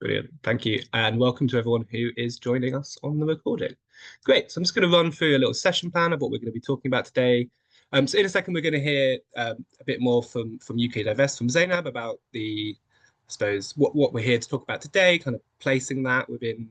Brilliant. Thank you. And welcome to everyone who is joining us on the recording. Great. So I'm just going to run through a little session plan of what we're going to be talking about today. So in a second, we're going to hear a bit more from UK Divest, from Zainab, about I suppose, what we're here to talk about today, kind of placing that within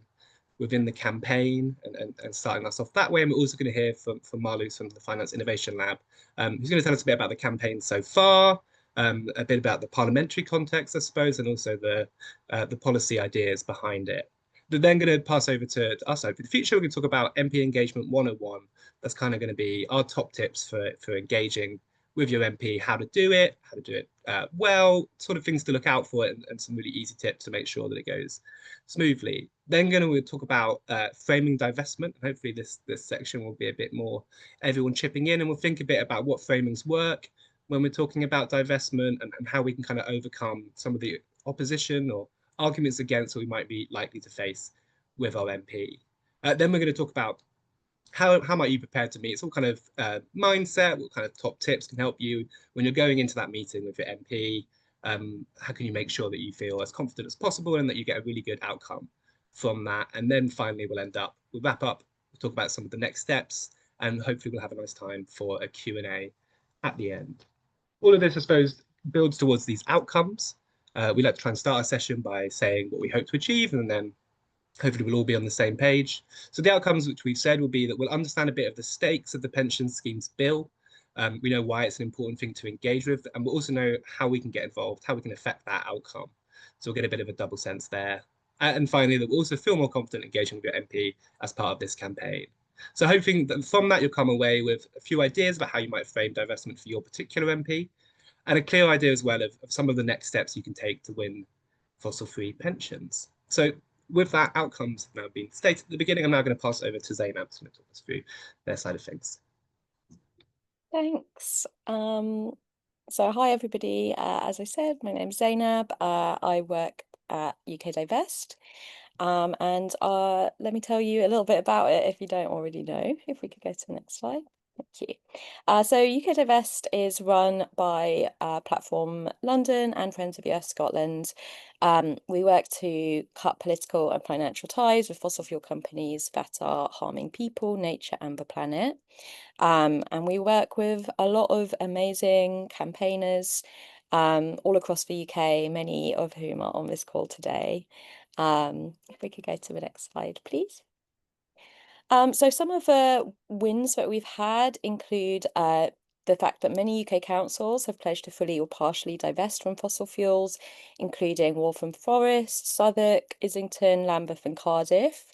the campaign and starting us off that way. And we're also going to hear from Marluz from the Finance Innovation Lab, who's going to tell us a bit about the campaign so far, a bit about the parliamentary context, I suppose, and also the policy ideas behind it. They're then going to pass over to us. So for the future, we're going to talk about MP Engagement 101. That's kind of going to be our top tips for engaging with your MP, how to do it well, sort of things to look out for, and some really easy tips to make sure that it goes smoothly. Then we'll talk about framing divestment. Hopefully this section will be a bit more everyone chipping in, and we'll think a bit about what framings work when we're talking about divestment and how we can kind of overcome some of the opposition or arguments against that we might be likely to face with our MP. Then we're going to talk about how might you prepare to meet. It's all kind of mindset, what kind of top tips can help you when you're going into that meeting with your MP. How can you make sure that you feel as confident as possible and that you get a really good outcome from that? And then finally, we'll wrap up, we'll talk about some of the next steps, and hopefully we'll have a nice time for a Q&A at the end. All of this, I suppose, builds towards these outcomes. We like to try and start our session by saying what we hope to achieve, and then hopefully we'll all be on the same page. So the outcomes which we've said will be that we'll understand a bit of the stakes of the pension schemes bill. We know why it's an important thing to engage with, and we'll also know how we can get involved, how we can affect that outcome. So we'll get a bit of a double sense there. And finally, that we'll also feel more confident engaging with your MP as part of this campaign. So hoping that from that you'll come away with a few ideas about how you might frame divestment for your particular MP, and a clear idea as well of some of the next steps you can take to win fossil-free pensions. So with that, outcomes now being stated at the beginning, I'm now going to pass over to Zainab to talk us through their side of things. Thanks. So hi everybody. As I said, my name's Zainab. I work at UK Divest. And let me tell you a little bit about it if you don't already know. If we could go to the next slide. Thank you. So UK Divest is run by Platform London and Friends of the Earth Scotland. We work to cut political and financial ties with fossil fuel companies that are harming people, nature, and the planet. And we work with a lot of amazing campaigners all across the UK, many of whom are on this call today. If we could go to the next slide, please. So some of the wins that we've had include the fact that many UK councils have pledged to fully or partially divest from fossil fuels, including Waltham Forest, Southwark, Islington, Lambeth and Cardiff.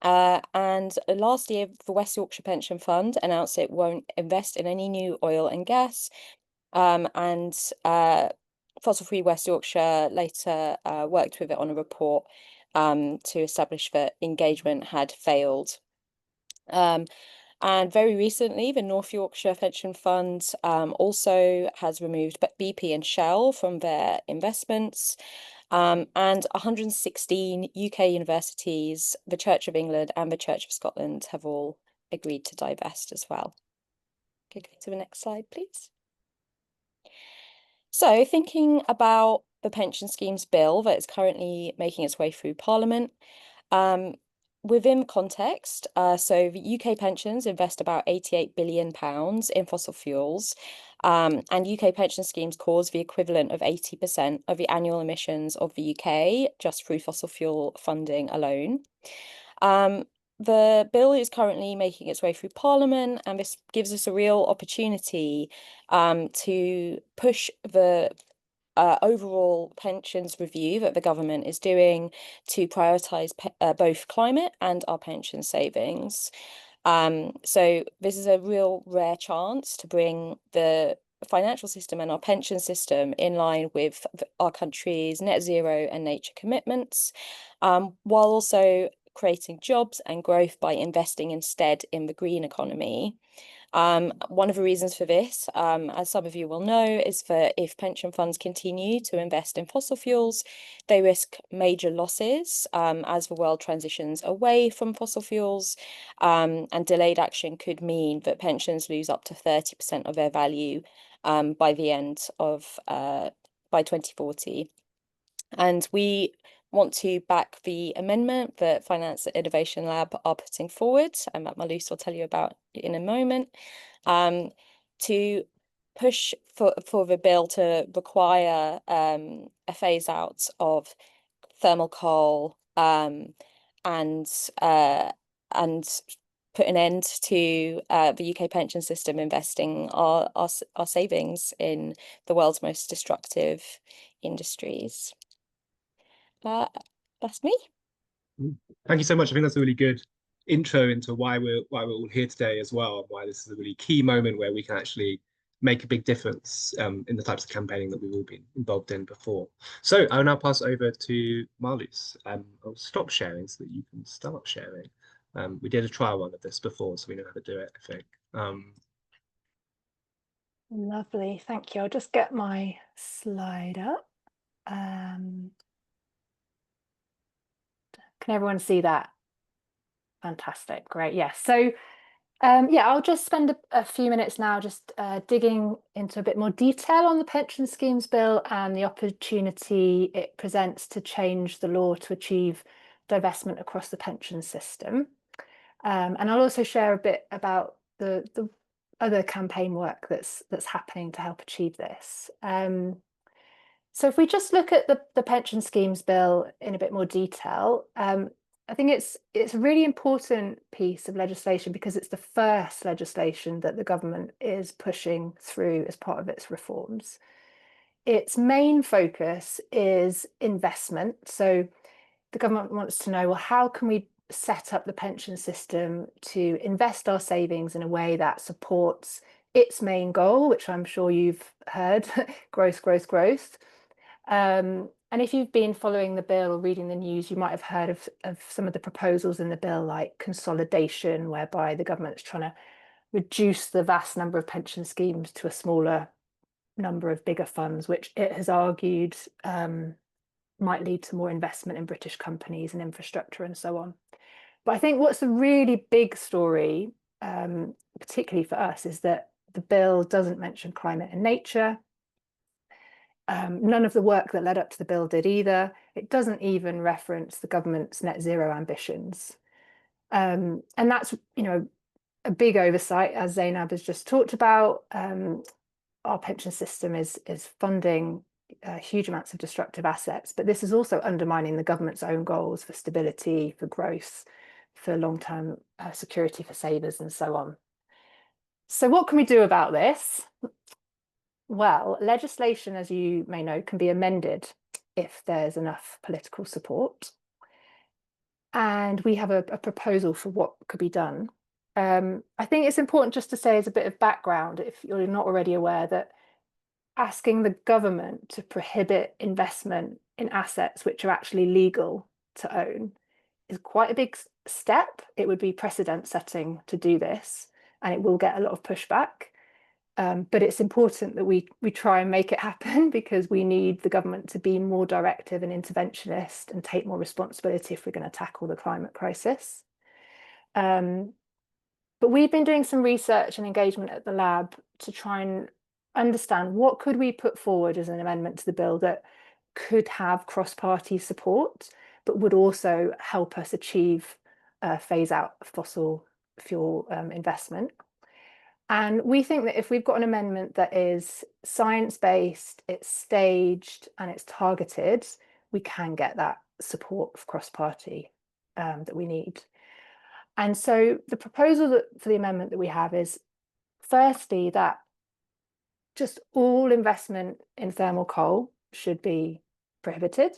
And last year, the West Yorkshire Pension Fund announced it won't invest in any new oil and gas. And Fossil-Free West Yorkshire later worked with it on a report to establish that engagement had failed. And very recently, the North Yorkshire Pension Fund also has removed BP and Shell from their investments. And 116 UK universities, the Church of England and the Church of Scotland have all agreed to divest as well. Okay, go to the next slide, please. So thinking about the pension schemes bill that is currently making its way through Parliament, within context, so the UK pensions invest about £88 billion in fossil fuels, and UK pension schemes cause the equivalent of 80% of the annual emissions of the UK just through fossil fuel funding alone. The bill is currently making its way through Parliament, and this gives us a real opportunity to push the overall pensions review that the government is doing to prioritise both climate and our pension savings. So this is a real rare chance to bring the financial system and our pension system in line with our country's net zero and nature commitments, while also creating jobs and growth by investing instead in the green economy. One of the reasons for this, as some of you will know, is that if pension funds continue to invest in fossil fuels, they risk major losses as the world transitions away from fossil fuels, and delayed action could mean that pensions lose up to 30% of their value by the end of by 2040. And we want to back the amendment that Finance and Innovation Lab are putting forward, and that Marlus will tell you about in a moment, to push for the bill to require a phase out of thermal coal, and put an end to the UK pension system investing our savings in the world's most destructive industries. That's me. Thank you so much. I think that's a really good intro into why we're all here today as well, and why this is a really key moment where we can actually make a big difference in the types of campaigning that we've all been involved in before. So I'll now pass over to Marlus. I'll stop sharing so that you can start sharing. We did a trial run of this before, so we know how to do it, I think. Lovely, thank you. I'll just get my slide up. Can everyone see that? Fantastic, great, yes. So yeah, I'll just spend a few minutes now just digging into a bit more detail on the pension schemes bill and the opportunity it presents to change the law to achieve divestment across the pension system. And I'll also share a bit about the other campaign work that's happening to help achieve this. So if we just look at the pension schemes bill in a bit more detail, I think it's a really important piece of legislation because it's the first legislation that the government is pushing through as part of its reforms. Its main focus is investment. So the government wants to know, well, how can we set up the pension system to invest our savings in a way that supports its main goal, which I'm sure you've heard, growth, growth, growth. And if you've been following the bill or reading the news, you might have heard of some of the proposals in the bill, like consolidation, whereby the government's trying to reduce the vast number of pension schemes to a smaller number of bigger funds, which it has argued might lead to more investment in British companies and infrastructure and so on. But I think what's a really big story, particularly for us, is that the bill doesn't mention climate and nature. None of the work that led up to the bill did either. It doesn't even reference the government's net zero ambitions. And that's, you know, a big oversight, as Zainab has just talked about. Our pension system is funding huge amounts of destructive assets, but this is also undermining the government's own goals for stability, for growth, for long-term security for savers and so on. So what can we do about this? Well, legislation, as you may know, can be amended if there's enough political support. And we have a proposal for what could be done. I think it's important just to say as a bit of background, if you're not already aware, that asking the government to prohibit investment in assets which are actually legal to own is quite a big step. It would be precedent setting to do this, and it will get a lot of pushback. But it's important that we try and make it happen, because we need the government to be more directive and interventionist and take more responsibility if we're going to tackle the climate crisis. But we've been doing some research and engagement at the lab to try and understand what could we put forward as an amendment to the bill that could have cross-party support, but would also help us achieve phase out fossil fuel investment. And we think that if we've got an amendment that is science-based, it's staged, and it's targeted, we can get that support of cross-party that we need. And so the proposal for the amendment that we have is, firstly, that just all investment in thermal coal should be prohibited,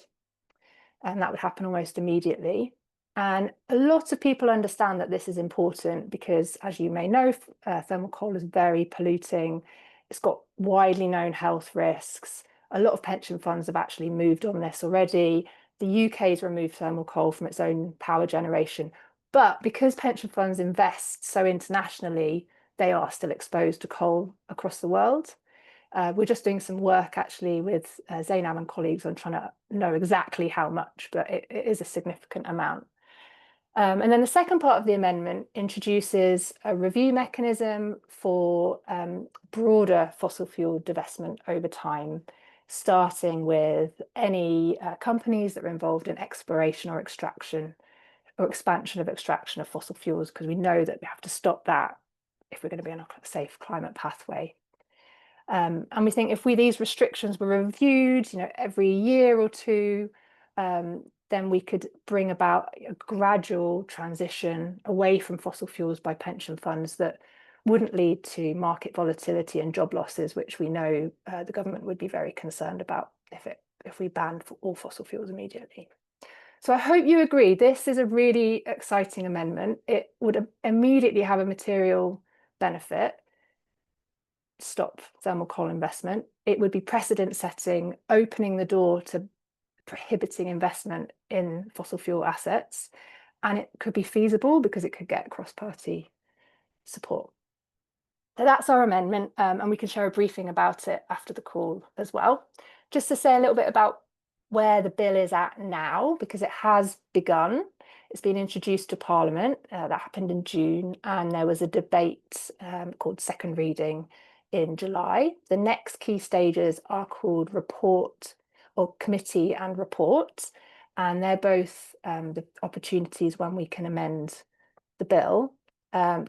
and that would happen almost immediately. And a lot of people understand that this is important because, as you may know, thermal coal is very polluting. It's got widely known health risks. A lot of pension funds have actually moved on this already. The UK's removed thermal coal from its own power generation. But because pension funds invest so internationally, they are still exposed to coal across the world. We're just doing some work actually with Zainab and colleagues on trying to know exactly how much, but it is a significant amount. And then the second part of the amendment introduces a review mechanism for broader fossil fuel divestment over time. starting with any companies that are involved in exploration or extraction or expansion of extraction of fossil fuels, because we know that we have to stop that if we're going to be on a safe climate pathway. And we think if these restrictions were reviewed, every year or two, then we could bring about a gradual transition away from fossil fuels by pension funds that wouldn't lead to market volatility and job losses, which we know the government would be very concerned about if we banned all fossil fuels immediately. So I hope you agree, this is a really exciting amendment. It would immediately have a material benefit. Stop thermal coal investment. It would be precedent setting, opening the door to prohibiting investment in fossil fuel assets, and it could be feasible because it could get cross-party support. So that's our amendment, and we can share a briefing about it after the call as well. Just to say a little bit about where the bill is at now, because it has begun. It's been introduced to Parliament. That happened in June, and there was a debate called second reading in July. The next key stages are called report or committee and report, and they're both the opportunities when we can amend the bill.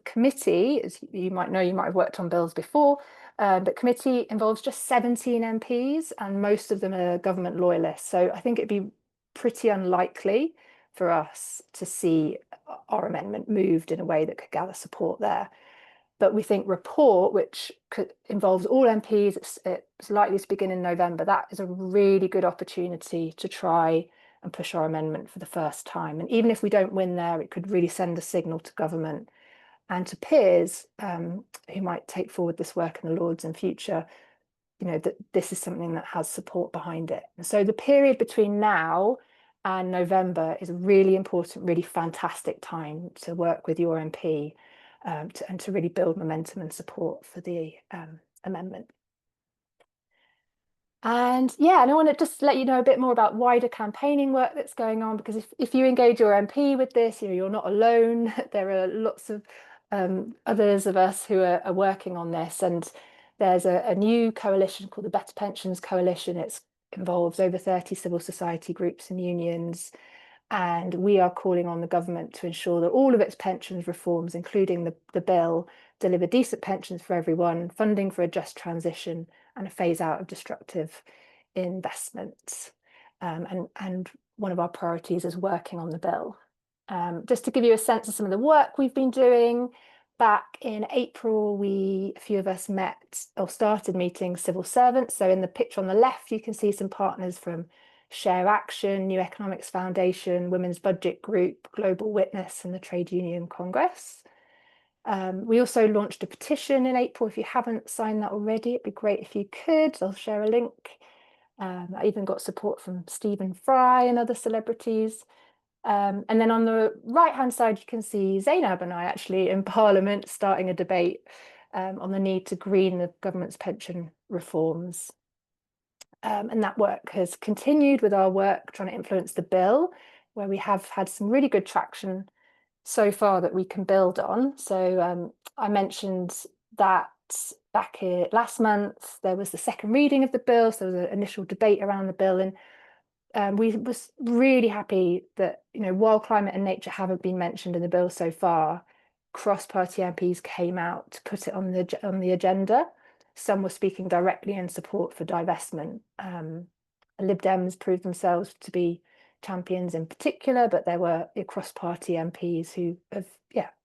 Committee, as you might know, you might have worked on bills before, but committee involves just 17 MPs, and most of them are government loyalists. So I think it'd be pretty unlikely for us to see our amendment moved in a way that could gather support there. But we think report, which involves all MPs, it's likely to begin in November. That is a really good opportunity to try and push our amendment for the first time. And even if we don't win there, it could really send a signal to government and to peers who might take forward this work in the Lords in future, that this is something that has support behind it. And so the period between now and November is a really important, really fantastic time to work with your MP and to really build momentum and support for the amendment. And yeah, and I want to just let you know a bit more about wider campaigning work that's going on, because if you engage your MP with this, you're not alone. There are lots of others of us who are working on this, and there's a new coalition called the Better Pensions Coalition. It involves over 30 civil society groups and unions, and we are calling on the government to ensure that all of its pensions reforms, including the bill, deliver decent pensions for everyone, funding for a just transition, and a phase out of destructive investments. And one of our priorities is working on the bill. Just to give you a sense of some of the work we've been doing, back in April, a few of us met or started meeting civil servants. So in the picture on the left, you can see some partners from Share Action, New Economics Foundation, Women's Budget Group, Global Witness, and the Trade Union Congress. We also launched a petition in April. If you haven't signed that already, it'd be great if you could. I'll share a link. I even got support from Stephen Fry and other celebrities. And then on the right-hand side, you can see Zainab and I actually in Parliament starting a debate on the need to green the government's pension reforms. And that work has continued with our work trying to influence the bill, where we have had some really good traction so far that we can build on. So I mentioned that back here last month, there was the second reading of the bill. So there was an initial debate around the bill, and we was really happy that, while climate and nature haven't been mentioned in the bill so far, cross-party MPs came out to put it on the agenda. Some were speaking directly in support for divestment. Lib Dems proved themselves to be champions in particular, but there were cross-party MPs who have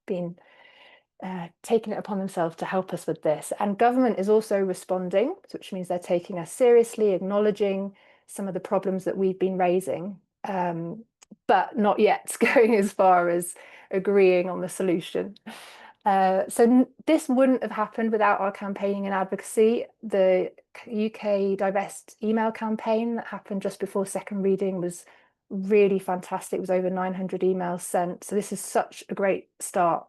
been taking it upon themselves to help us with this. And government is also responding, which means they're taking us seriously, acknowledging some of the problems that we've been raising, but not yet going as far as agreeing on the solution. So this wouldn't have happened without our campaigning and advocacy. The UK Divest email campaign that happened just before second reading was really fantastic. It was over 900 emails sent. So this is such a great start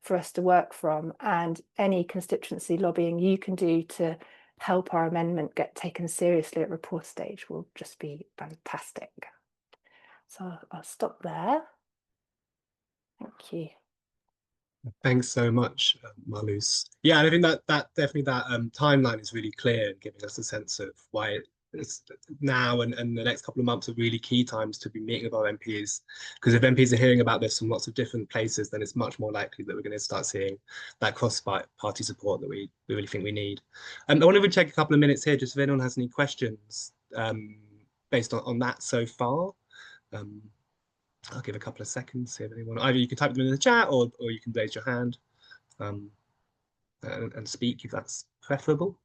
for us to work from, and any constituency lobbying you can do to help our amendment get taken seriously at report stage will just be fantastic. So I'll stop there. Thank you. Thanks so much, Marluz. Yeah, and I think that definitely that timeline is really clear, giving us a sense of why now and the next couple of months are really key times to be meeting with our MPs, because if MPs are hearing about this from lots of different places, then it's much more likely that we're going to start seeing that cross-party support that we really think we need. I want to check a couple of minutes here, just if anyone has any questions based on that so far. I'll give a couple of seconds, see if anyone, either you can type them in the chat or you can raise your hand and speak if that's preferable.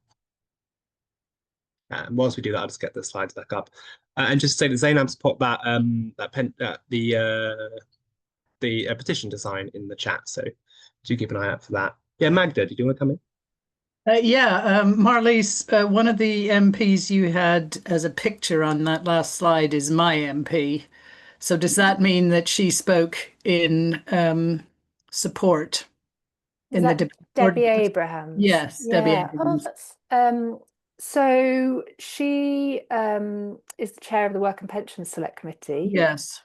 And whilst we do that, I'll just get the slides back up. And just say that Zainab's put that the petition to sign in the chat, so do keep an eye out for that. Yeah, Magda, did you want to come in? Marlies, one of the MPs you had as a picture on that last slide is my MP. So does that mean that she spoke in support Is that Debbie Abrahams? Yes, yeah. Debbie Abrahams. So she is the chair of the Work and Pensions Select Committee. Yes.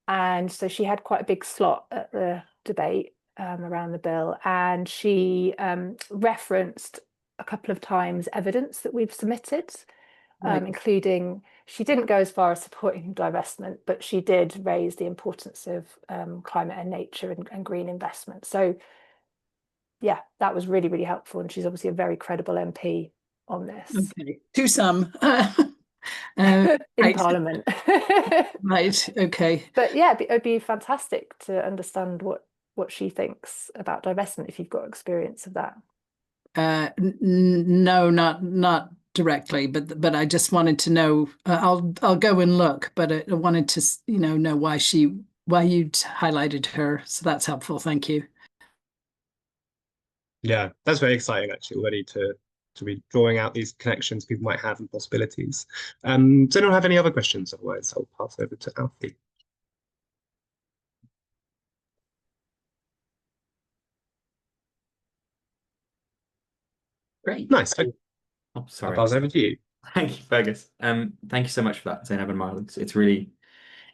And so she had quite a big slot at the debate around the bill, and she referenced a couple of times evidence that we've submitted, Right. including, she didn't go as far as supporting divestment, but she did raise the importance of climate and nature and green investment. So yeah, that was really, really helpful. And she's obviously a very credible MP on this. Okay. To some. In Parliament. Right, okay. But yeah, it'd be fantastic to understand what she thinks about divestment if you've got experience of that. No, not directly, but I just wanted to know. I'll go and look, but I wanted to know why you'd highlighted her. So that's helpful. Thank you. Yeah, that's very exciting actually already to be drawing out these connections people might have and possibilities. Does anyone have any other questions? Otherwise, I'll pass over to Alfie. Great. Nice. Oh, sorry. I'll pass over to you. Thank you, Fergus. Thank you so much for that, Zainab and Marlon.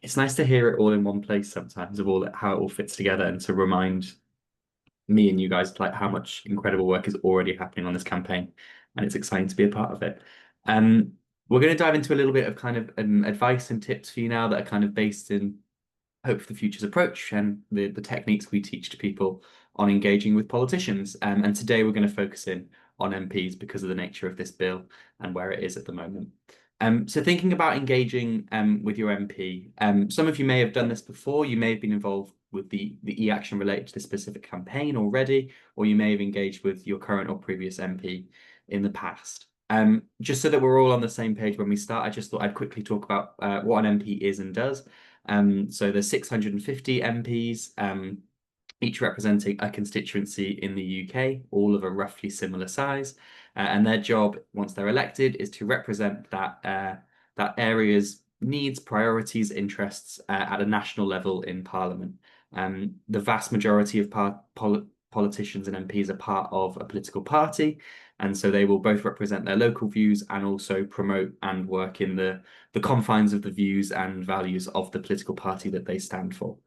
It's nice to hear it all in one place sometimes, of how it all fits together, and to remind me and you guys like how much incredible work is already happening on this campaign, and it's exciting to be a part of it. We're going to dive into a little bit of kind of advice and tips for you now that are kind of based in Hope for the Future's approach and the techniques we teach to people on engaging with politicians. And today we're going to focus in on MPs because of the nature of this bill and where it is at the moment. So thinking about engaging with your MP, some of you may have done this before. You may have been involved with the e-action related to this specific campaign already, or you may have engaged with your current or previous MP in the past. Just so that we're all on the same page when we start, I just thought I'd quickly talk about what an MP is and does. So there's 650 MPs, each representing a constituency in the UK, all of a roughly similar size. And their job, once they're elected, is to represent that area's needs, priorities, interests at a national level in Parliament. The vast majority of politicians and MPs are part of a political party, and so they will both represent their local views and also promote and work in the confines of the views and values of the political party that they stand for,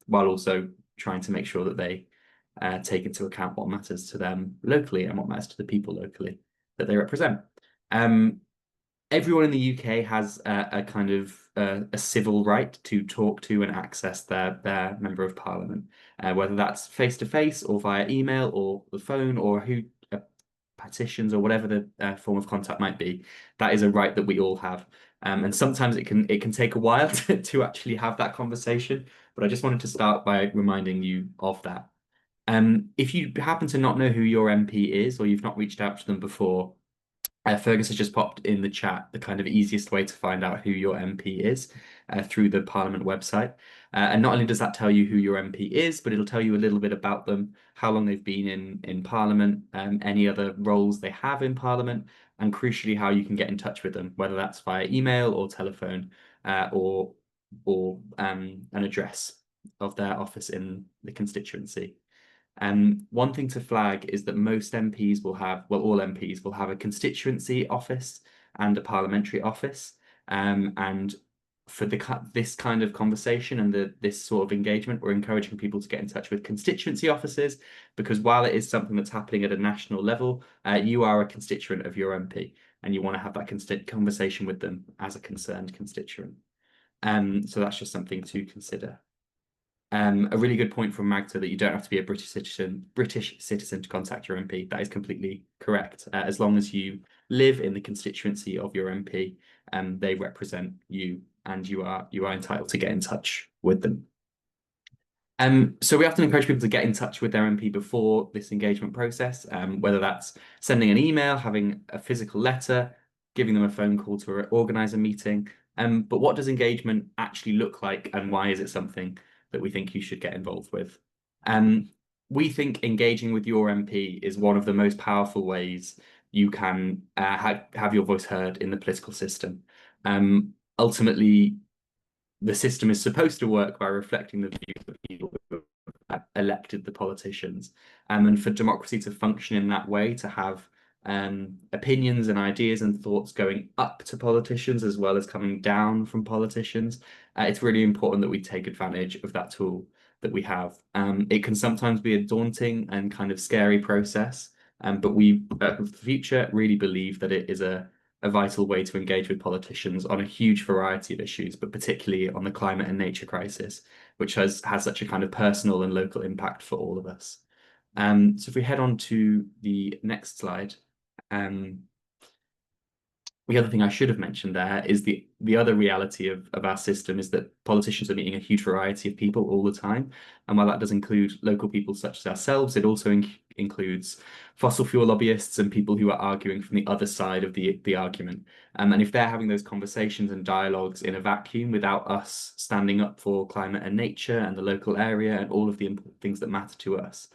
while also trying to make sure that they take into account what matters to them locally and what matters to the people locally that they represent. Everyone in the UK has a kind of a civil right to talk to and access their member of parliament, whether that's face to face or via email or the phone or petitions or whatever the form of contact might be. That is a right that we all have, and sometimes it can take a while to actually have that conversation. But I just wanted to start by reminding you of that. If you happen to not know who your MP is, or you've not reached out to them before, Fergus has just popped in the chat the kind of easiest way to find out who your MP is through the Parliament website. And not only does that tell you who your MP is, but it'll tell you a little bit about them, how long they've been in Parliament, any other roles they have in Parliament, and crucially how you can get in touch with them, whether that's via email or telephone or an address of their office in the constituency. One thing to flag is that most MPs will have, well, all MPs will have a constituency office and a parliamentary office. And for this kind of conversation and this sort of engagement, we're encouraging people to get in touch with constituency offices, because while it is something that's happening at a national level, you are a constituent of your MP. and you want to have that conversation with them as a concerned constituent. So that's just something to consider. A really good point from Magda that you don't have to be a British citizen to contact your MP. That is completely correct. As long as you live in the constituency of your MP, they represent you, and you are entitled to get in touch with them. So we often encourage people to get in touch with their MP before this engagement process, whether that's sending an email, having a physical letter, giving them a phone call to organise a meeting. But what does engagement actually look like, and why is it something that we think you should get involved with? We think engaging with your MP is one of the most powerful ways you can have your voice heard in the political system. Ultimately, the system is supposed to work by reflecting the views of people who have elected the politicians. And for democracy to function in that way, to have opinions and ideas and thoughts going up to politicians as well as coming down from politicians, it's really important that we take advantage of that tool that we have. It can sometimes be a daunting and kind of scary process, but we, for the future, really believe that it is a vital way to engage with politicians on a huge variety of issues, but particularly on the climate and nature crisis, which has such a kind of personal and local impact for all of us. So if we head on to the next slide, the other thing I should have mentioned there is the other reality of our system is that politicians are meeting a huge variety of people all the time. And while that does include local people such as ourselves, it also includes fossil fuel lobbyists and people who are arguing from the other side of the argument. And if they're having those conversations and dialogues in a vacuum without us standing up for climate and nature and the local area and all of the important things that matter to us,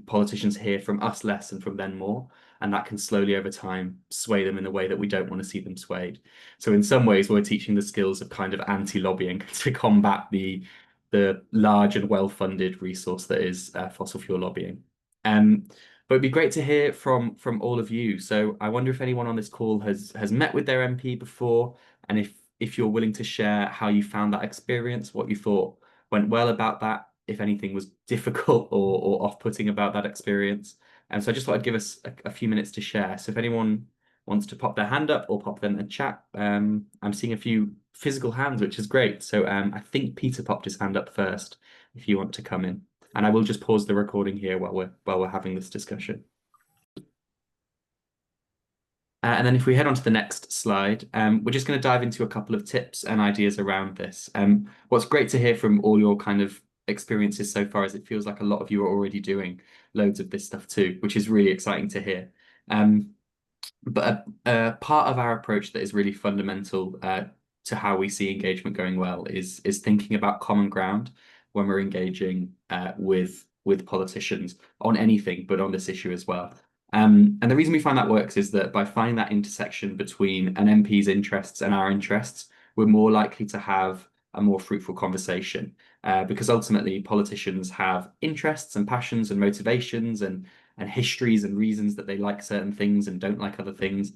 politicians hear from us less and from them more. And that can slowly over time sway them in the way that we don't want to see them swayed. So in some ways, we're teaching the skills of kind of anti-lobbying to combat the large and well-funded resource that is fossil fuel lobbying. But it'd be great to hear from all of you. So I wonder if anyone on this call has met with their MP before, and if you're willing to share how you found that experience, what you thought went well about that, if anything was difficult or off-putting about that experience. And so I just thought I'd give us a few minutes to share. So if anyone wants to pop their hand up or pop them in chat, I'm seeing a few physical hands, which is great. So I think Peter popped his hand up first, if you want to come in. And I will just pause the recording here while we're having this discussion. And then if we head on to the next slide, we're just going to dive into a couple of tips and ideas around this. What's great to hear from all your kind of experiences so far is it feels like a lot of you are already doing loads of this stuff too, which is really exciting to hear. But a part of our approach that is really fundamental to how we see engagement going well is thinking about common ground when we're engaging with politicians on anything, but on this issue as well. And the reason we find that works is that by finding that intersection between an MP's interests and our interests, we're more likely to have a more fruitful conversation. Because ultimately politicians have interests and passions and motivations and histories and reasons that they like certain things and don't like other things,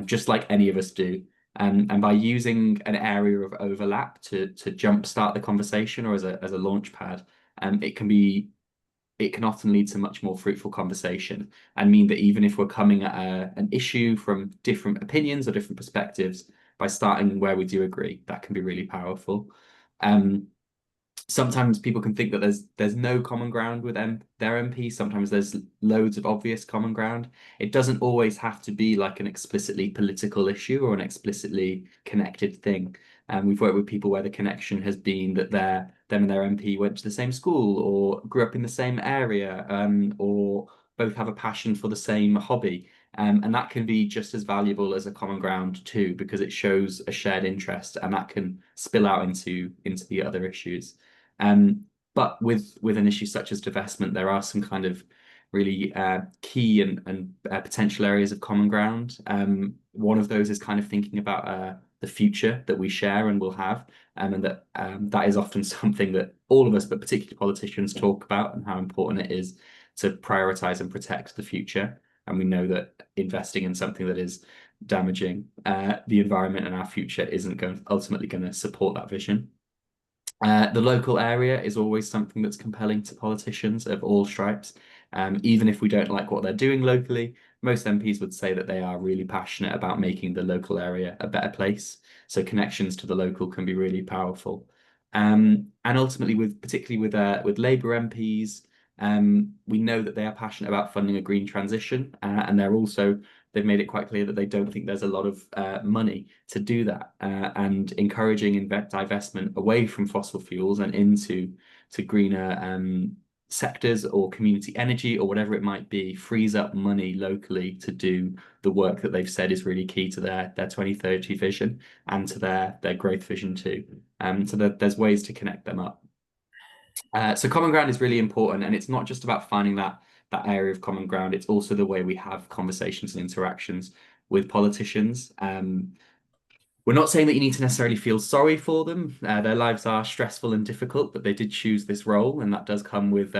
just like any of us do. And by using an area of overlap to jumpstart the conversation or as a launch pad, it can often lead to much more fruitful conversation and mean that even if we're coming at an issue from different opinions or different perspectives, by starting where we do agree, that can be really powerful. Sometimes people can think that there's no common ground with their MP. Sometimes there's loads of obvious common ground. It doesn't always have to be like an explicitly political issue or an explicitly connected thing. We've worked with people where the connection has been that them and their MP went to the same school or grew up in the same area, or both have a passion for the same hobby. And that can be just as valuable as a common ground too, because it shows a shared interest and that can spill out into the other issues. But with an issue such as divestment, there are some kind of really key and potential areas of common ground. One of those is kind of thinking about the future that we share and will have, and that is often something that all of us, but particularly politicians, talk about, and how important it is to prioritize and protect the future. And we know that investing in something that is damaging the environment and our future isn't ultimately going to support that vision. The local area is always something that's compelling to politicians of all stripes. Even if we don't like what they're doing locally, most MPs would say that they are really passionate about making the local area a better place. So connections to the local can be really powerful. And ultimately, particularly with Labour MPs, we know that they are passionate about funding a green transition, and they've made it quite clear that they don't think there's a lot of money to do that, and encouraging divestment away from fossil fuels and into greener sectors or community energy or whatever it might be frees up money locally to do the work that they've said is really key to their 2030 vision and to their growth vision too. So there's ways to connect them up. So common ground is really important, and it's not just about finding that area of common ground, it's also the way we have conversations and interactions with politicians. We're not saying that you need to necessarily feel sorry for them. Their lives are stressful and difficult, but they did choose this role, and that does come with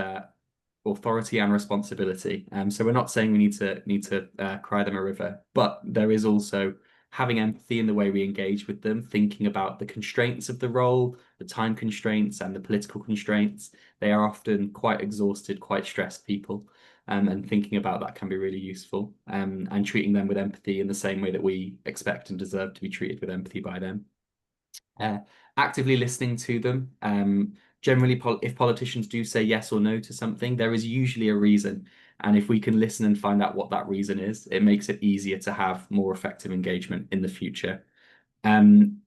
authority and responsibility. So we're not saying we need to cry them a river, but there is also having empathy in the way we engage with them, thinking about the constraints of the role, the time constraints and the political constraints. They are often quite exhausted, quite stressed people. And thinking about that can be really useful, and treating them with empathy in the same way that we expect and deserve to be treated with empathy by them. Actively listening to them. Generally, if politicians do say yes or no to something, there is usually a reason. And if we can listen and find out what that reason is, it makes it easier to have more effective engagement in the future. And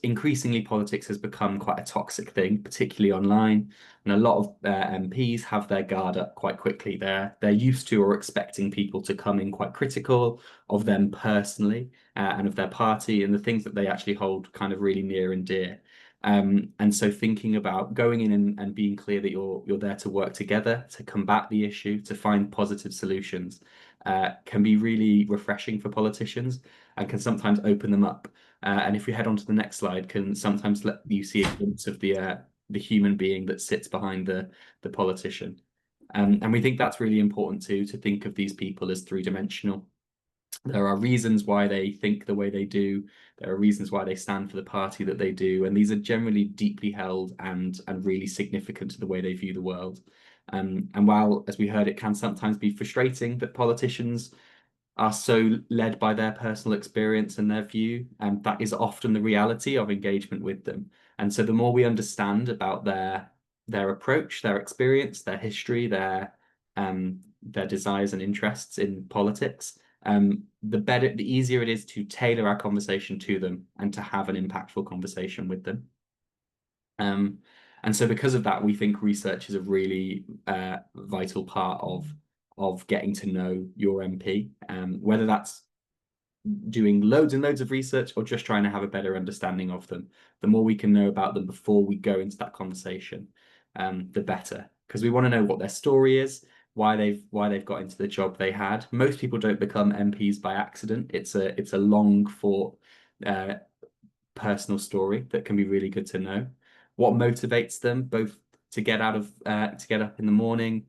increasingly, politics has become quite a toxic thing, particularly online, and a lot of MPs have their guard up quite quickly. They're used to or expecting people to come in quite critical of them personally and of their party and the things that they actually hold kind of really near and dear. And so thinking about going in and being clear that you're there to work together to combat the issue, to find positive solutions, can be really refreshing for politicians and can sometimes open them up. And if we head on to the next slide, can sometimes let you see a glimpse of the human being that sits behind the politician. And we think that's really important too, to think of these people as three-dimensional. There are reasons why they think the way they do. There are reasons why they stand for the party that they do. And these are generally deeply held and really significant to the way they view the world. And while, as we heard, it can sometimes be frustrating that politicians are so led by their personal experience and their view, and that is often the reality of engagement with them. And so the more we understand about their approach, their experience, their history, their desires and interests in politics, the easier it is to tailor our conversation to them and to have an impactful conversation with them. And so because of that, we think research is a really vital part of getting to know your MP, whether that's doing loads and loads of research or just trying to have a better understanding of them. The more we can know about them before we go into that conversation, the better, because we want to know what their story is, why they've got into the job they had. Most people don't become MPs by accident. It's a long fought personal story that can be really good to know. What motivates them both to get up in the morning,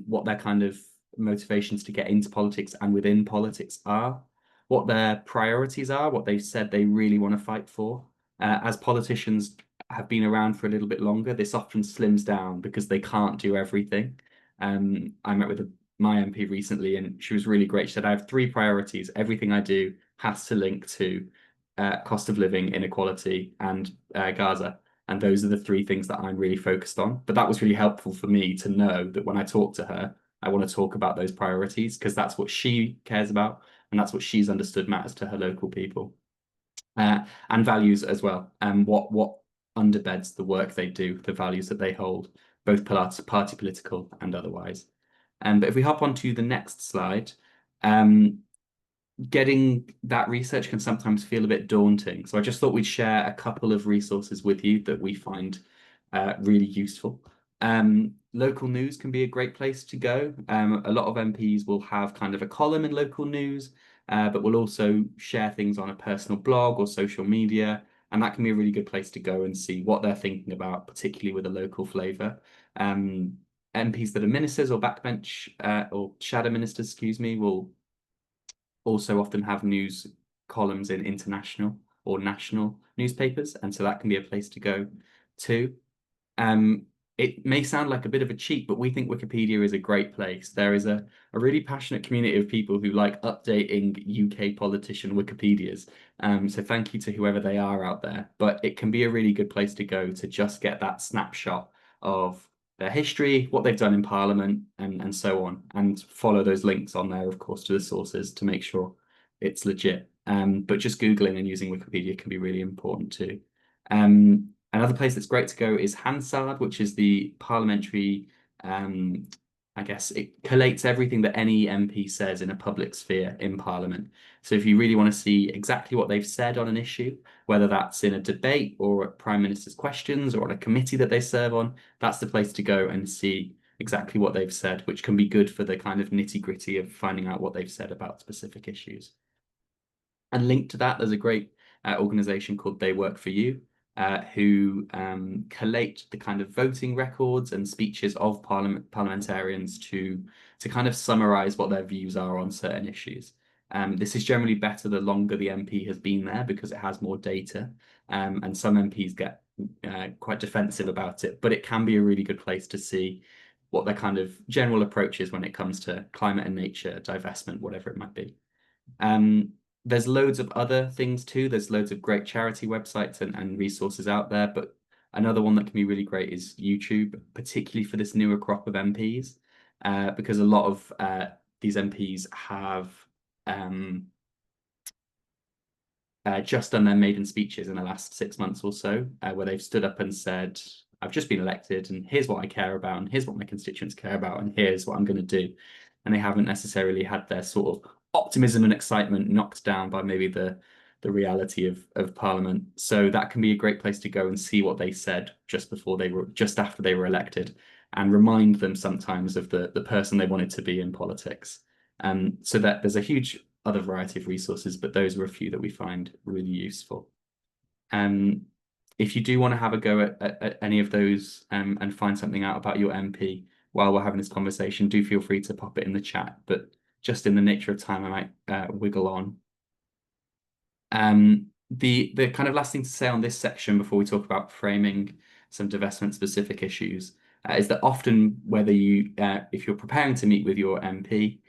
what their kind of motivations to get into politics and within politics are, what their priorities are, what they've said they really want to fight for. As politicians have been around for a little bit longer, this often slims down because they can't do everything. I met with my MP recently and she was really great. She said, I have 3 priorities. Everything I do has to link to cost of living, inequality, and Gaza. And those are the 3 things that I'm really focused on. But that was really helpful for me to know that when I talk to her, I want to talk about those priorities because that's what she cares about and that's what she's understood matters to her local people. And values as well, and what underbeds the work they do, the values that they hold, both party political and otherwise. But if we hop on to the next slide, getting that research can sometimes feel a bit daunting. So I just thought we'd share a couple of resources with you that we find really useful. Local news can be a great place to go. A lot of MPs will have kind of a column in local news, but will also share things on a personal blog or social media. And that can be a really good place to go and see what they're thinking about, particularly with a local flavour. MPs that are ministers or backbench or shadow ministers, excuse me, will also often have news columns in international or national newspapers. And so that can be a place to go too. it may sound like a bit of a cheat, but we think Wikipedia is a great place. There is a really passionate community of people who like updating UK politician Wikipedias. So thank you to whoever they are out there. But it can be a really good place to go to just get that snapshot of their history, what they've done in Parliament, and so on, and follow those links on there, of course, to the sources to make sure it's legit. But just Googling and using Wikipedia can be really important too. Another place that's great to go is Hansard, which is the parliamentary, I guess it collates everything that any MP says in a public sphere in Parliament. So if you really want to see exactly what they've said on an issue, whether that's in a debate or at Prime Minister's questions or on a committee that they serve on, that's the place to go and see exactly what they've said, which can be good for the kind of nitty-gritty of finding out what they've said about specific issues. And linked to that, there's a great organisation called They Work For You, who collate the kind of voting records and speeches of parliamentarians to kind of summarize what their views are on certain issues. This is generally better the longer the MP has been there because it has more data, and some MPs get quite defensive about it, but it can be a really good place to see what their kind of general approach is when it comes to climate and nature, divestment, whatever it might be. There's loads of other things too. There's loads of great charity websites and resources out there, but another one that can be really great is YouTube, particularly for this newer crop of MPs, because a lot of these MPs have just done their maiden speeches in the last 6 months or so, where they've stood up and said, I've just been elected and here's what I care about and here's what my constituents care about and here's what I'm going to do. And they haven't necessarily had their sort of optimism and excitement knocked down by maybe the reality of Parliament. So that can be a great place to go and see what they said just after they were elected, and remind them sometimes of the person they wanted to be in politics. So that there's a huge other variety of resources, but those are a few that we find really useful. If you do want to have a go at any of those and find something out about your MP while we're having this conversation, do feel free to pop it in the chat. But just in the nature of time, I might wiggle on. The kind of last thing to say on this section before we talk about framing some divestment specific issues is that often whether you, if you're preparing to meet with your MP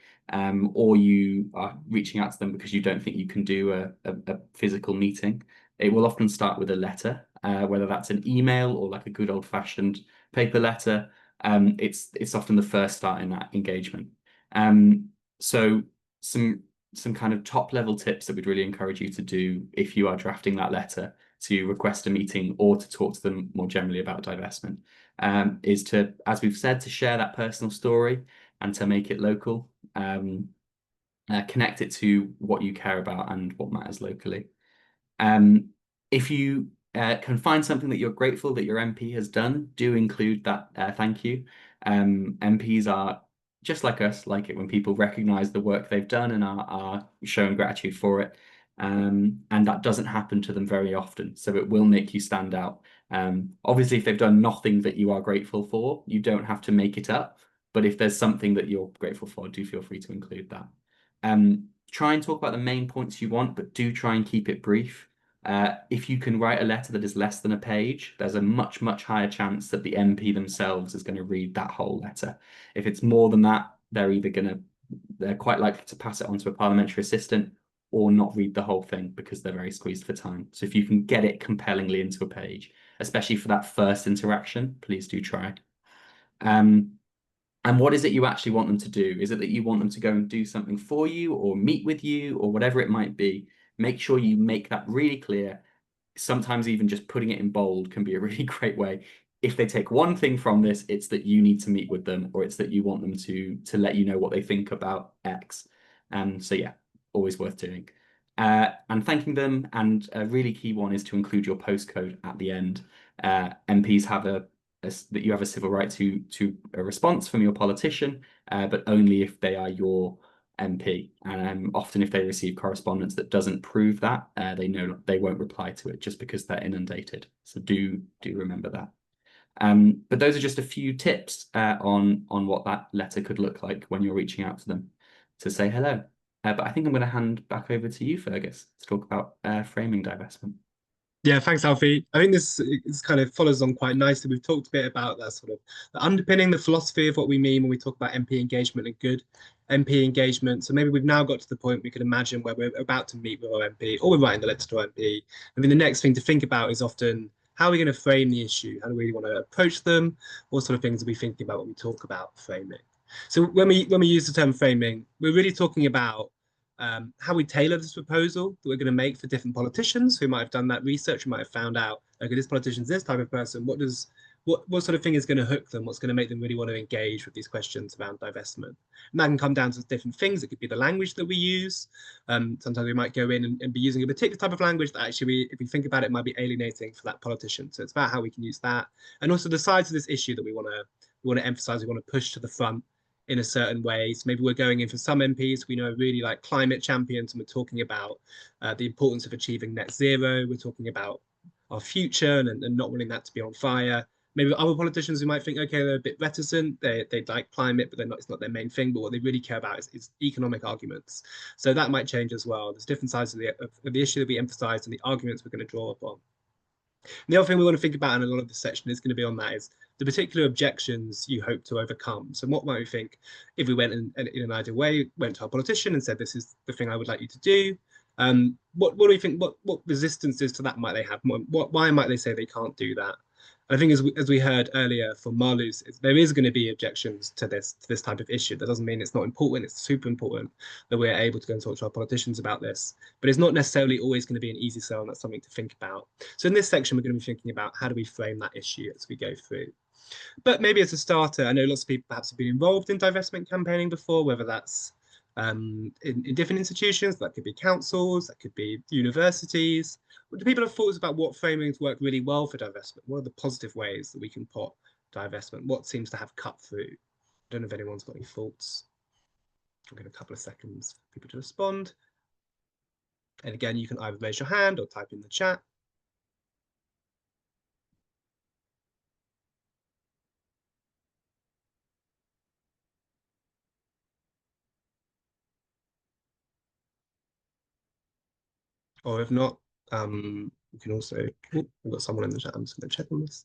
or you are reaching out to them because you don't think you can do a physical meeting, it will often start with a letter, whether that's an email or like a good old fashioned paper letter. It's often the first start in that engagement. So some kind of top level tips that we'd really encourage you to do if you are drafting that letter to request a meeting or to talk to them more generally about divestment, is to, as we've said, to share that personal story and to make it local, connect it to what you care about and what matters locally. If you can find something that you're grateful that your MP has done, do include that thank you. MPs are just like us, like it when people recognize the work they've done and are showing gratitude for it. And that doesn't happen to them very often, so it will make you stand out. Obviously, if they've done nothing that you are grateful for, you don't have to make it up. But if there's something that you're grateful for, do feel free to include that. Try and talk about the main points you want, but do try and keep it brief. If you can write a letter that is less than a page, there's a much, much higher chance that the MP themselves is going to read that whole letter. If it's more than that, they're quite likely to pass it on to a parliamentary assistant or not read the whole thing because they're very squeezed for time. So if you can get it compellingly into a page, especially for that first interaction, please do try. And what is it you actually want them to do? Is it that you want them to go and do something for you or meet with you or whatever it might be? Make sure you make that really clear. Sometimes even just putting it in bold can be a really great way. If they take one thing from this, it's that you need to meet with them, or it's that you want them to let you know what they think about X. So yeah, always worth doing. And thanking them. And a really key one is to include your postcode at the end. MPs have that you have a civil right to a response from your politician, but only if they are your MP. And often if they receive correspondence that doesn't prove that, they know they won't reply to it just because they're inundated. So do remember that. But those are just a few tips on what that letter could look like when you're reaching out to them to say hello. But I think I'm going to hand back over to you, Fergus, to talk about framing divestment. Yeah, thanks, Alfie. I think this kind of follows on quite nicely. We've talked a bit about that sort of the underpinning, the philosophy of what we mean when we talk about MP engagement and good MP engagement. So maybe we've now got to the point we can imagine where we're about to meet with our MP or we're writing the letter to our MP. I mean, the next thing to think about is often how are we going to frame the issue? How do we want to approach them? What sort of things are we thinking about when we talk about framing? So when we use the term framing, we're really talking about how we tailor this proposal that we're going to make for different politicians who might have done that research, who might have found out, okay, this politician's this type of person. What sort of thing is going to hook them? What's going to make them really want to engage with these questions around divestment? And that can come down to different things. It could be the language that we use. Sometimes we might go in and be using a particular type of language that actually, if we think about it, might be alienating for that politician. So it's about how we can use that, and also the sides of this issue that we want to emphasize, we want to push to the front in a certain way. So maybe we're going in for some MPs we know are really like climate champions, and we're talking about the importance of achieving net zero. We're talking about our future and not wanting that to be on fire. Maybe other politicians who might think, okay, they're a bit reticent, they like climate, but it's not their main thing. But what they really care about is economic arguments. So that might change as well. There's different sides of the issue that we emphasize and the arguments we're going to draw upon. And the other thing we want to think about in a lot of this section is going to be on that is the particular objections you hope to overcome. So what might we think if we went in an ideal way, went to our politician and said, this is the thing I would like you to do? What do we think, what resistances to that might they have? Why might they say they can't do that? And I think as we heard earlier from Marlu's, there is going to be objections to this type of issue. That doesn't mean it's not important. It's super important that we're able to go and talk to our politicians about this. But it's not necessarily always going to be an easy sell, and that's something to think about. So in this section, we're going to be thinking about how do we frame that issue as we go through. But maybe as a starter, I know lots of people perhaps have been involved in divestment campaigning before, whether that's in different institutions, that could be councils, that could be universities. Do people have thoughts about what framings work really well for divestment? What are the positive ways that we can put divestment? What seems to have cut through? I don't know if anyone's got any thoughts. I'll give a couple of seconds for people to respond. And again, you can either raise your hand or type in the chat. Or if not, you can also, we've got someone in the chat, I'm just going to check on this.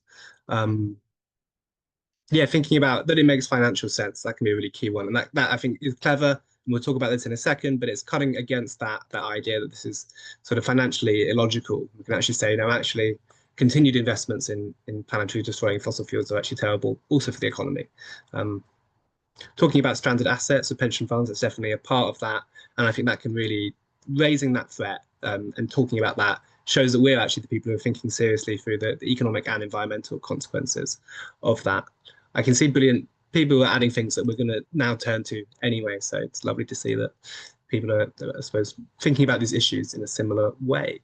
Yeah, thinking about that it makes financial sense, that can be a really key one. And that I think is clever. And we'll talk about this in a second, but it's cutting against that idea that this is sort of financially illogical. We can actually say, no, actually, continued investments in planetary destroying fossil fuels are actually terrible, also for the economy. Talking about stranded assets or pension funds, it's definitely a part of that. And I think that can really, raising that threat and talking about that shows that we're actually the people who are thinking seriously through the economic and environmental consequences of that. I can see brilliant people who are adding things that we're going to now turn to anyway. So it's lovely to see that people are, I suppose, thinking about these issues in a similar way.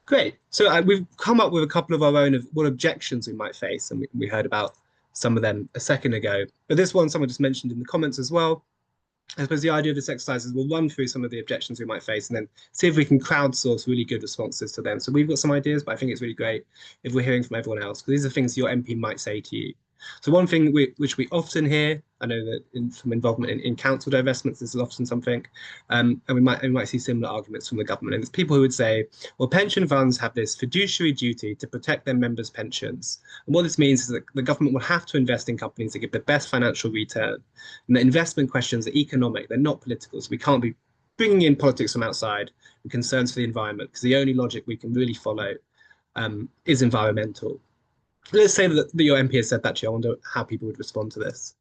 Great. So we've come up with a couple of our own of what objections we might face, and we heard about some of them a second ago. But this one, someone just mentioned in the comments as well. I suppose the idea of this exercise is we'll run through some of the objections we might face and then see if we can crowdsource really good responses to them. So we've got some ideas, but I think it's really great if we're hearing from everyone else, because these are things your MP might say to you. So one thing which we often hear, I know that from involvement in council divestments, this is often something, and we might see similar arguments from the government. And it's people who would say, well, pension funds have this fiduciary duty to protect their members' pensions. And what this means is that the government will have to invest in companies that give the best financial return. And the investment questions are economic, they're not political. So we can't be bringing in politics from outside and concerns for the environment, because the only logic we can really follow is environmental. Let's say that your MP has said that to you. I wonder how people would respond to this.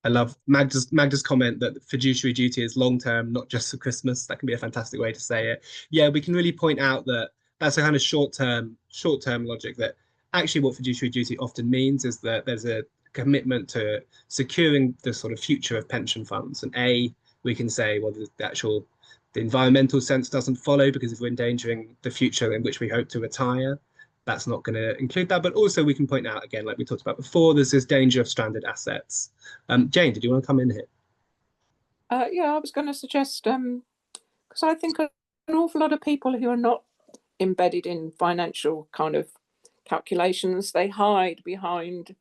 I love Magda's comment that fiduciary duty is long-term, not just for Christmas. That can be a fantastic way to say it. Yeah, we can really point out that that's a kind of short-term logic, that actually what fiduciary duty often means is that there's a commitment to securing the sort of future of pension funds. And we can say, well, the environmental sense doesn't follow, because if we're endangering the future in which we hope to retire, that's not going to include that. But also we can point out, again, like we talked about before, there's this danger of stranded assets. Jane, did you want to come in here? Yeah, I was going to suggest, because I think an awful lot of people who are not embedded in financial kind of calculations, they hide behind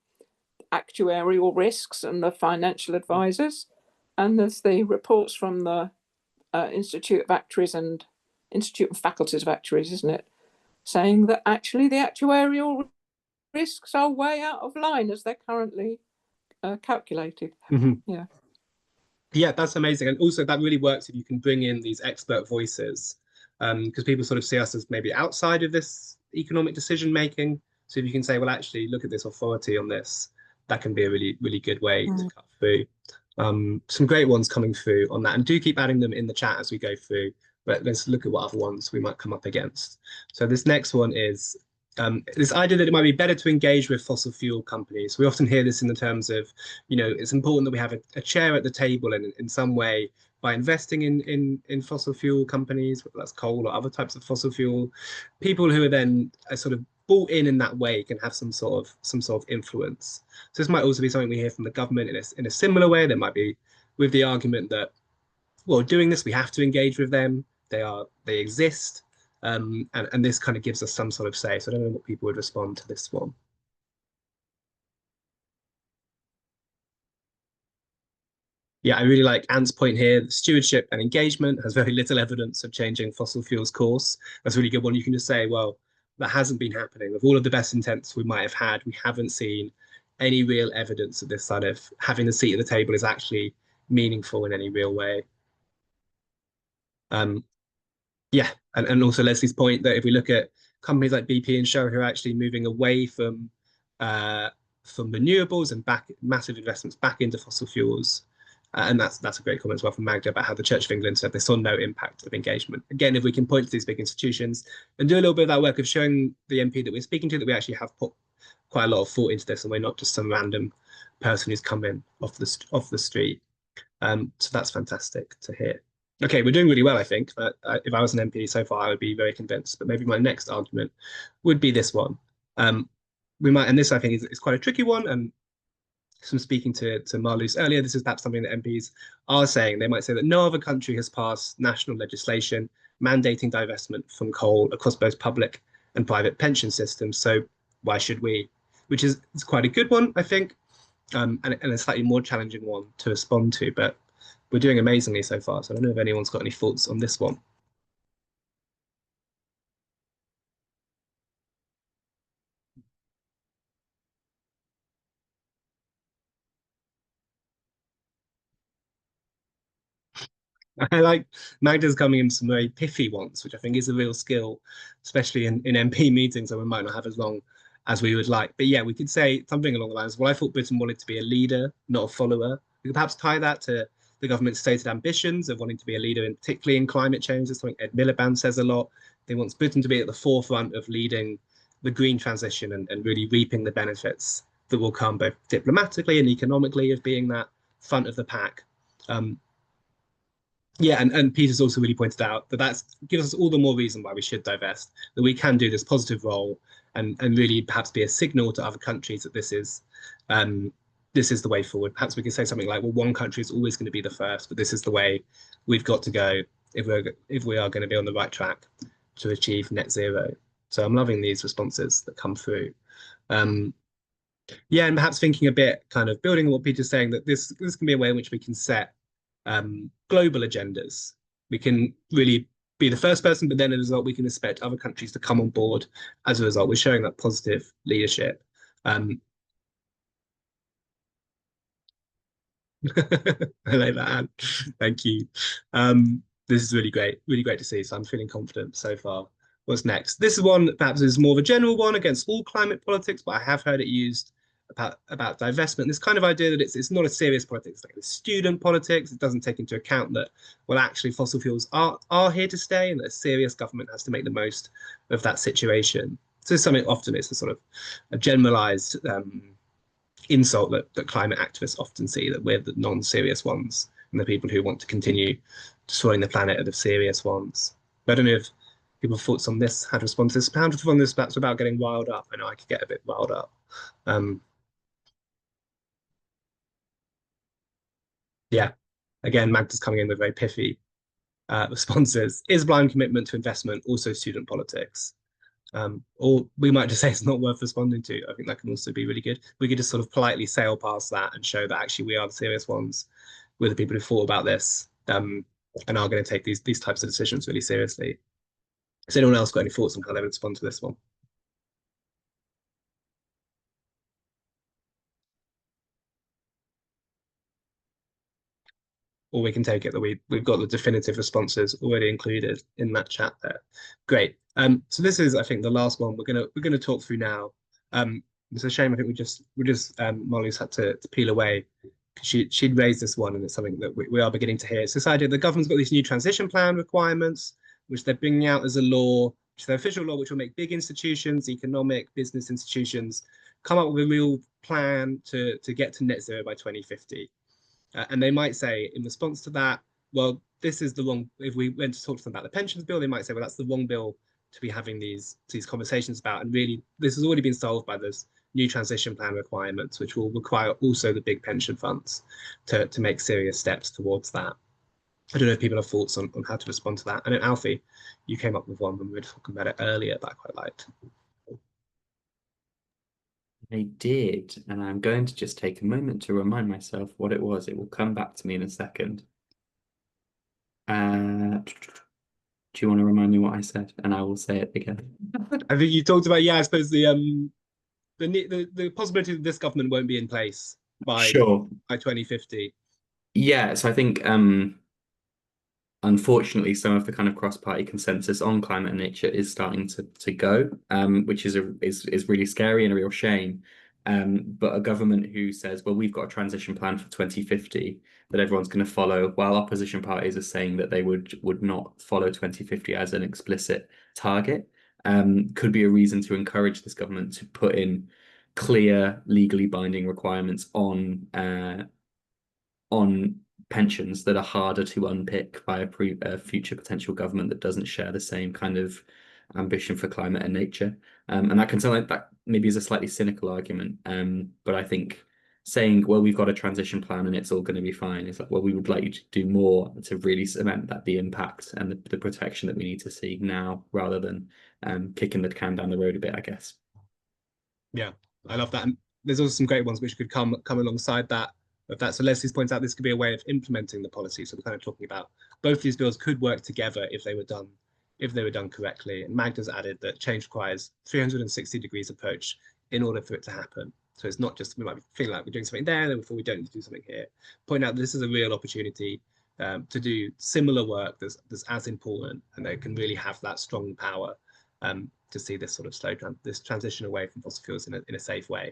actuarial risks and the financial advisors. And there's the reports from the Institute of Actuaries and Institute and Faculties of Actuaries, isn't it? Saying that actually the actuarial risks are way out of line as they're currently calculated. Yeah. Yeah, that's amazing. And also that really works if you can bring in these expert voices, because people sort of see us as maybe outside of this economic decision making. So if you can say, well, actually, look at this authority on this, that can be a really, really good way to cut through. Some great ones coming through on that. And do keep adding them in the chat as we go through. But let's look at what other ones we might come up against. So this next one is this idea that it might be better to engage with fossil fuel companies. We often hear this in the terms of, you know, it's important that we have a chair at the table and in some way by investing in fossil fuel companies, whether that's coal or other types of fossil fuel, people who are then sort of bought in that way can have some sort of influence. So this might also be something we hear from the government in a similar way. There might be with the argument that, well, doing this, we have to engage with them. They exist. And this kind of gives us some sort of say. So I don't know what people would respond to this one. Yeah, I really like Ant's point here. Stewardship and engagement has very little evidence of changing fossil fuels course. That's a really good one. You can just say, well, that hasn't been happening. With all of the best intents we might have had, we haven't seen any real evidence of this sort of having the seat at the table is actually meaningful in any real way. Yeah, and also Leslie's point that if we look at companies like BP and Shell who are actually moving away from renewables and massive investments back into fossil fuels, and that's a great comment as well from Magda about how the Church of England said they saw no impact of engagement. Again, if we can point to these big institutions and do a little bit of that work of showing the MP that we're speaking to that we actually have put quite a lot of thought into this and we're not just some random person who's come in off the street. So that's fantastic to hear. Okay, we're doing really well, I think. If I was an MP so far, I would be very convinced. But maybe my next argument would be this one. We might, and this I think is quite a tricky one. And from speaking to Marluce earlier, this is perhaps something that MPs are saying. They might say that no other country has passed national legislation mandating divestment from coal across both public and private pension systems. So why should we? Which is quite a good one, I think, and a slightly more challenging one to respond to. But we're doing amazingly so far. So I don't know if anyone's got any thoughts on this one. I like Magda's coming in some very pithy ones, which I think is a real skill, especially in MP meetings that we might not have as long as we would like. But yeah, we could say something along the lines, well, I thought Britain wanted to be a leader, not a follower. We could perhaps tie that to the government's stated ambitions of wanting to be a leader, particularly in climate change. That's something Ed Miliband says a lot. They want Britain to be at the forefront of leading the green transition and really reaping the benefits that will come both diplomatically and economically of being that front of the pack. Yeah, and Peter's also really pointed out that gives us all the more reason why we should divest, that we can do this positive role and really perhaps be a signal to other countries that this is the way forward. Perhaps we could say something like, well, one country is always going to be the first, but this is the way we've got to go if we are going to be on the right track to achieve net zero. So I'm loving these responses that come through. Yeah, and perhaps thinking a bit, kind of building on what Peter's saying, that this can be a way in which we can set global agendas. We can really be the first person, but then as a result, we can expect other countries to come on board. As a result, we're showing that positive leadership. I like that, Anne. Thank you. This is really great to see. So I'm feeling confident so far. What's next? This is one that perhaps is more of a general one against all climate politics, but I have heard it used about divestment. This kind of idea that it's not a serious politics, like the student politics. It doesn't take into account that, well, actually fossil fuels are here to stay and that a serious government has to make the most of that situation. So something often it's a sort of a generalized insult that climate activists often see, that we're the non-serious ones and the people who want to continue destroying the planet are the serious ones. But I don't know if people have thoughts on this, how to respond to this. How to respond to this perhaps without getting riled up. I know I could get a bit riled up. Yeah, again, Magda's coming in with very pithy responses. Is blind commitment to investment also student politics? Or we might just say it's not worth responding to. I think that can also be really good. We could just sort of politely sail past that and show that actually we are the serious ones. We're the people who thought about this and are going to take these types of decisions really seriously. Has anyone else got any thoughts on how they would respond to this one? Or we can take it that we've got the definitive responses already included in that chat there. Great. So this is, I think, the last one we're gonna talk through now. It's a shame. I think Molly's had to peel away. She'd raised this one, and it's something that we are beginning to hear. It's this idea the government's got these new transition plan requirements, which they're bringing out as a law, which is their official law, which will make big institutions, economic, business institutions, come up with a real plan to get to net zero by 2050. And they might say, in response to that, well, this is the wrong. If we went to talk to them about the pensions bill, they might say, well, that's the wrong bill to be having these conversations about. And really, this has already been solved by this new transition plan requirements, which will require also the big pension funds to make serious steps towards that. I don't know if people have thoughts on how to respond to that. I know, Alfie, you came up with one when we were talking about it earlier that I quite liked. I did, and I'm going to just take a moment to remind myself what it was. It will come back to me in a second. Do you want to remind me what I said? And I will say it again. I think you talked about, yeah, I suppose the possibility that this government won't be in place by 2050. Yeah, so I think unfortunately some of the kind of cross-party consensus on climate and nature is starting to go, which is really scary and a real shame. But a government who says, well, we've got a transition plan for 2050 that everyone's going to follow, while opposition parties are saying that they would not follow 2050 as an explicit target, could be a reason to encourage this government to put in clear, legally binding requirements on pensions that are harder to unpick by a future potential government that doesn't share the same kind of ambition for climate and nature. And that can sound like that maybe is a slightly cynical argument, but I think saying, well, we've got a transition plan and it's all going to be fine, is like, well, we would like you to do more to really cement that the impact and the protection that we need to see now, rather than kicking the can down the road a bit, I guess. Yeah, I love that. And there's also some great ones which could come alongside that. Of that. So Leslie's points out this could be a way of implementing the policy. So we're kind of talking about both these bills could work together if they were done correctly. And Magda's added that change requires 360 degrees approach in order for it to happen. So it's not just we might be feeling like we're doing something there, therefore we don't need to do something here. Point out this is a real opportunity to do similar work that's as important, and they can really have that strong power to see this sort of this transition away from fossil fuels in a safe way.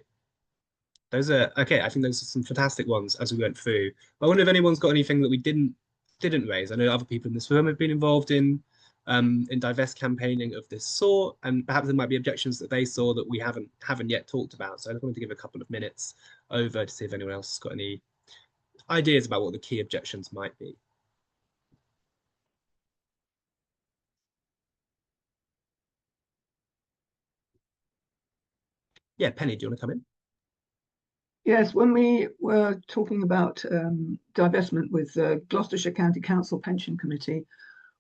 Those are okay. I think those are some fantastic ones as we went through. I wonder if anyone's got anything that we didn't raise. I know other people in this room have been involved in divest campaigning of this sort, and perhaps there might be objections that they saw that we haven't yet talked about. So I just wanted to give a couple of minutes over to see if anyone else has got any ideas about what the key objections might be. Yeah, Penny, do you want to come in? Yes, when we were talking about divestment with the Gloucestershire County Council Pension Committee,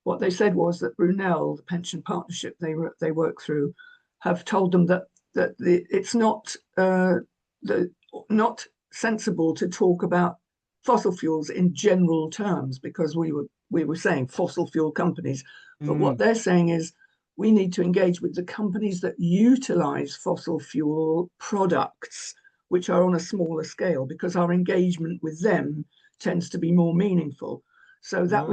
what they said was that Brunel, the pension partnership they work through, have told them that it's not not sensible to talk about fossil fuels in general terms, because we were saying fossil fuel companies, but what they're saying is we need to engage with the companies that utilize fossil fuel products, which are on a smaller scale, because our engagement with them tends to be more meaningful. So that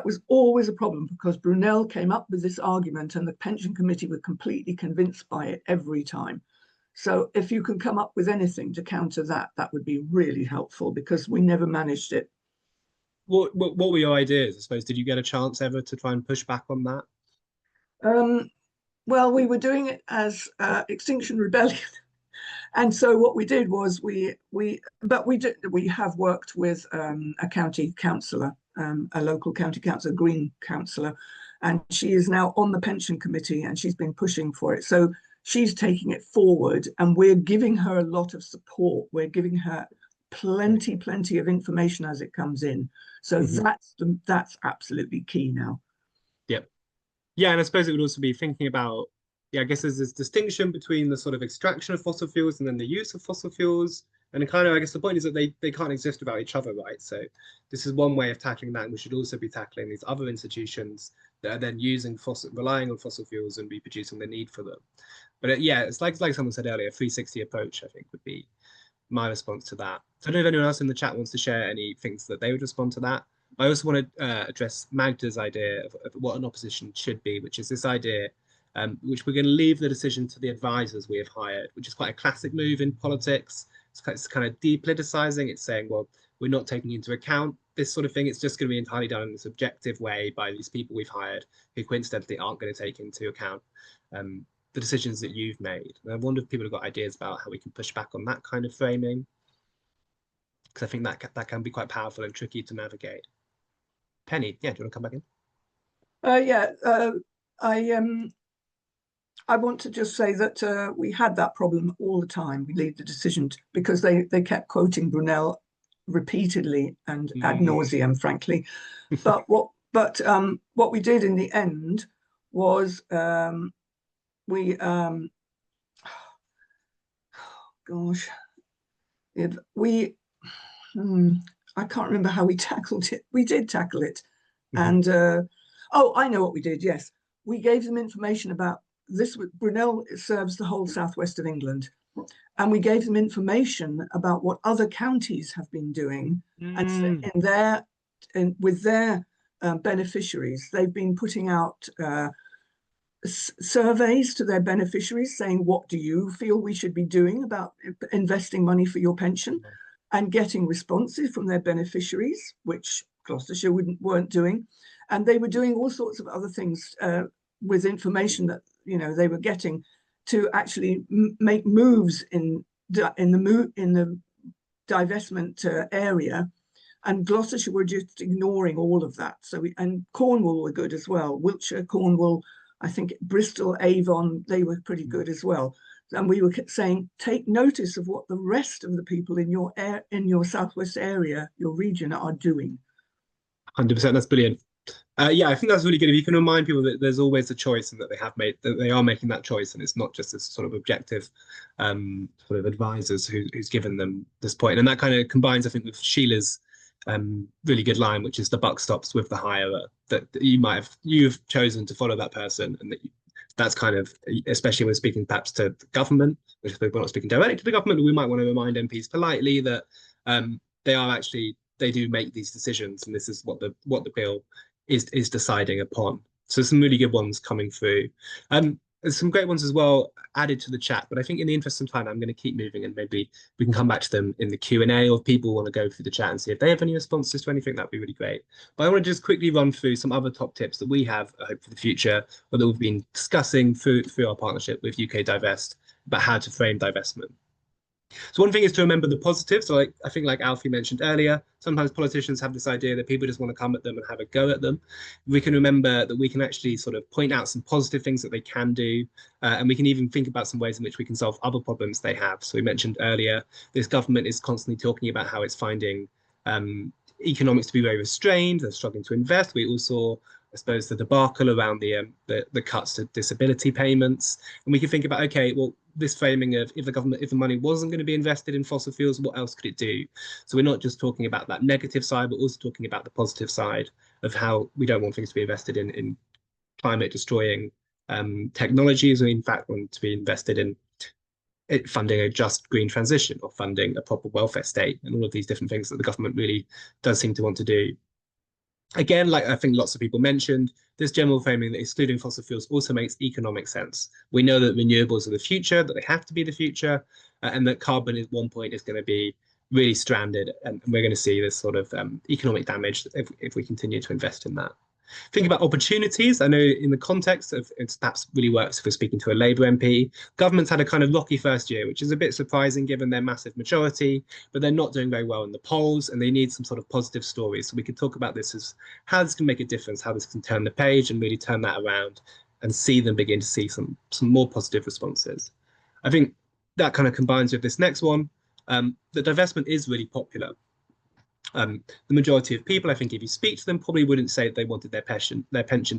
was always a problem, because Brunel came up with this argument and the pension committee were completely convinced by it every time. So if you can come up with anything to counter that, that would be really helpful, because we never managed it. What were your ideas? I suppose, did you get a chance ever to try and push back on that? Well, we were doing it as Extinction Rebellion. And so what we did was we have worked with a county councillor, a local county councillor, Green councillor, and she is now on the pension committee and she's been pushing for it. So she's taking it forward and we're giving her a lot of support. We're giving her plenty of information as it comes in. So that's absolutely key now. Yep. Yeah, and I suppose it would also be thinking about yeah, I guess there's this distinction between the sort of extraction of fossil fuels and then the use of fossil fuels. And kind of, I guess the point is that they can't exist without each other, right? So this is one way of tackling that, and we should also be tackling these other institutions that are then relying on fossil fuels and reproducing the need for them. But yeah, it's like someone said earlier, a 360 approach, I think, would be my response to that. So I don't know if anyone else in the chat wants to share any things that they would respond to that. I also want to address Magda's idea of what an opposition should be, which is this idea, which we're going to leave the decision to the advisors we have hired, which is quite a classic move in politics. It's kind of depoliticizing. It's saying, well, we're not taking into account this sort of thing. It's just going to be entirely done in this objective way by these people we've hired who coincidentally aren't going to take into account the decisions that you've made. And I wonder if people have got ideas about how we can push back on that kind of framing, because I think that can be quite powerful and tricky to navigate. Penny, yeah, do you want to come back in? I want to just say that we had that problem all the time. We leave the decision because they kept quoting Brunel repeatedly and ad nauseum, frankly. But what we did in the end was I can't remember how we tackled it. We did tackle it. And I know what we did. Yes, we gave them information about this. Brunel serves the whole southwest of England, and we gave them information about what other counties have been doing, and with their beneficiaries. They've been putting out surveys to their beneficiaries saying, what do you feel we should be doing about investing money for your pension, and getting responses from their beneficiaries, which Gloucestershire weren't doing. And they were doing all sorts of other things with information that they were getting to actually make moves in the divestment area. And Gloucestershire were just ignoring all of that. And Cornwall were good as well. Wiltshire, Cornwall, I think Bristol, Avon, they were pretty good as well. And we were saying, take notice of what the rest of the people in your southwest area, your region, are doing. 100%, that's brilliant. Yeah, I think that's really good. If you can remind people that there's always a choice, and that they are making that choice, and it's not just this sort of objective sort of advisors who's given them this point. And that kind of combines, I think, with Sheila's really good line, which is the buck stops with the hirer. That you've chosen to follow that person, and that's kind of, especially when speaking perhaps to the government, which if we're not speaking directly to the government, we might want to remind MPs politely that they do make these decisions, and this is what the bill is deciding upon. So some really good ones coming through. There's some great ones as well added to the chat, but I think in the interest of time, I'm going to keep moving, and maybe we can come back to them in the Q&A, or if people want to go through the chat and see if they have any responses to anything, that'd be really great. But I want to just quickly run through some other top tips that we have, I hope, for the future, or that we've been discussing through our partnership with UK Divest about how to frame divestment. So one thing is to remember the positives. So I think like Alfie mentioned earlier, sometimes politicians have this idea that people just want to come at them and have a go at them. We can remember that we can actually sort of point out some positive things that they can do. And we can even think about some ways in which we can solve other problems they have. So we mentioned earlier, this government is constantly talking about how it's finding economics to be very restrained. They're struggling to invest. We all saw, I suppose, the debacle around the cuts to disability payments. And we can think about, okay, well, this framing of if the money wasn't going to be invested in fossil fuels, what else could it do? So we're not just talking about that negative side, but also talking about the positive side of how we don't want things to be invested in climate destroying technologies, or in fact want to be invested in funding a just green transition, or funding a proper welfare state, and all of these different things that the government really does seem to want to do. Again, like I think lots of people mentioned, this general framing that excluding fossil fuels also makes economic sense. We know that renewables are the future, that they have to be the future, and that carbon at one point is going to be really stranded, and we're going to see this sort of economic damage if we continue to invest in that. Think about opportunities. I know in the context of, it perhaps really works if we're speaking to a Labour MP. Government's had a kind of rocky first year, which is a bit surprising given their massive majority, but they're not doing very well in the polls, and they need some sort of positive stories. So we could talk about this as how this can make a difference, how this can turn the page and really turn that around and see them begin to see some more positive responses. I think that kind of combines with this next one. The divestment is really popular. The majority of people, I think, if you speak to them, probably wouldn't say that they wanted their pension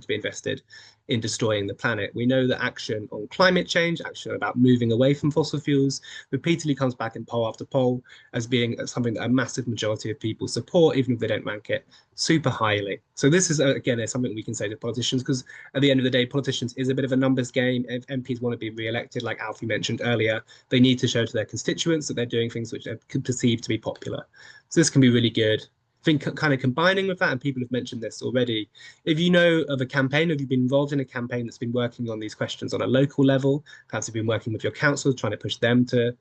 to be invested in destroying the planet. We know that action on climate change, action about moving away from fossil fuels, repeatedly comes back in poll after poll as being something that a massive majority of people support, even if they don't rank it super highly. So this is, again, something we can say to politicians, because at the end of the day, politicians is a bit of a numbers game. If MPs want to be re-elected, like Alfie mentioned earlier, they need to show to their constituents that they're doing things which they could perceive to be popular. So this can be really good. I think kind of combining with that, and people have mentioned this already, if you know of a campaign, if you've been involved in a campaign that's been working on these questions on a local level, perhaps you've been working with your council, trying to push them to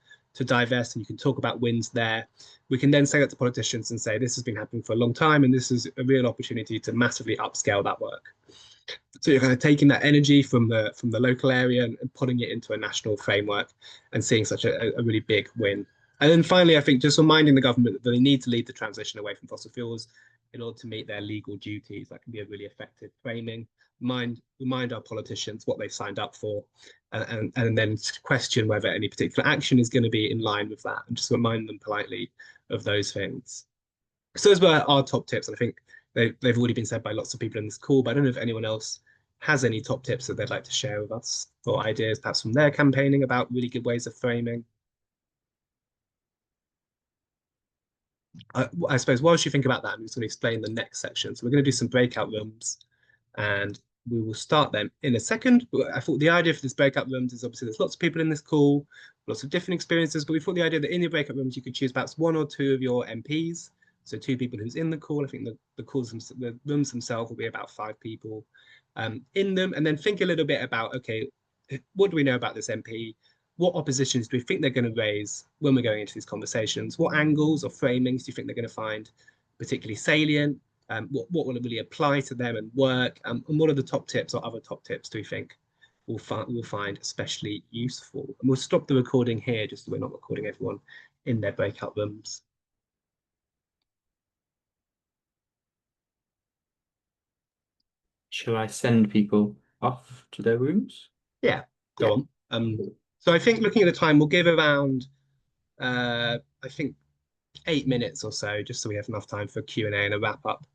divest, and you can talk about wins there. We can then say that to politicians and say, this has been happening for a long time, and this is a real opportunity to massively upscale that work. So you're kind of taking that energy from the local area and putting it into a national framework and seeing such a really big win. And then finally, I think just reminding the government that they need to lead the transition away from fossil fuels in order to meet their legal duties. That can be a really effective framing. Remind our politicians what they signed up for, and then question whether any particular action is going to be in line with that, and just remind them politely of those things. So those were our top tips. And I think they've already been said by lots of people in this call, but I don't know if anyone else has any top tips that they'd like to share with us, or ideas perhaps from their campaigning about really good ways of framing. I suppose whilst you think about that, I'm just going to explain the next section. So we're going to do some breakout rooms, and we will start them in a second. But I thought the idea for this breakout rooms is, obviously there's lots of people in this call, lots of different experiences, but we thought the idea that in your breakout rooms you could choose perhaps one or two of your MPs, so two people who's in the call. I think the rooms themselves will be about 5 people in them, and then think a little bit about, okay, what do we know about this MP? What oppositions do we think they're going to raise when we're going into these conversations? What angles or framings do you think they're going to find particularly salient? What will really apply to them and work? And what are the top tips or other top tips do we think we'll find especially useful? And we'll stop the recording here, just so we're not recording everyone in their breakout rooms. Shall I send people off to their rooms? Yeah, go on. So I think looking at the time, we'll give around, I think, 8 minutes or so, just so we have enough time for Q&A and a wrap up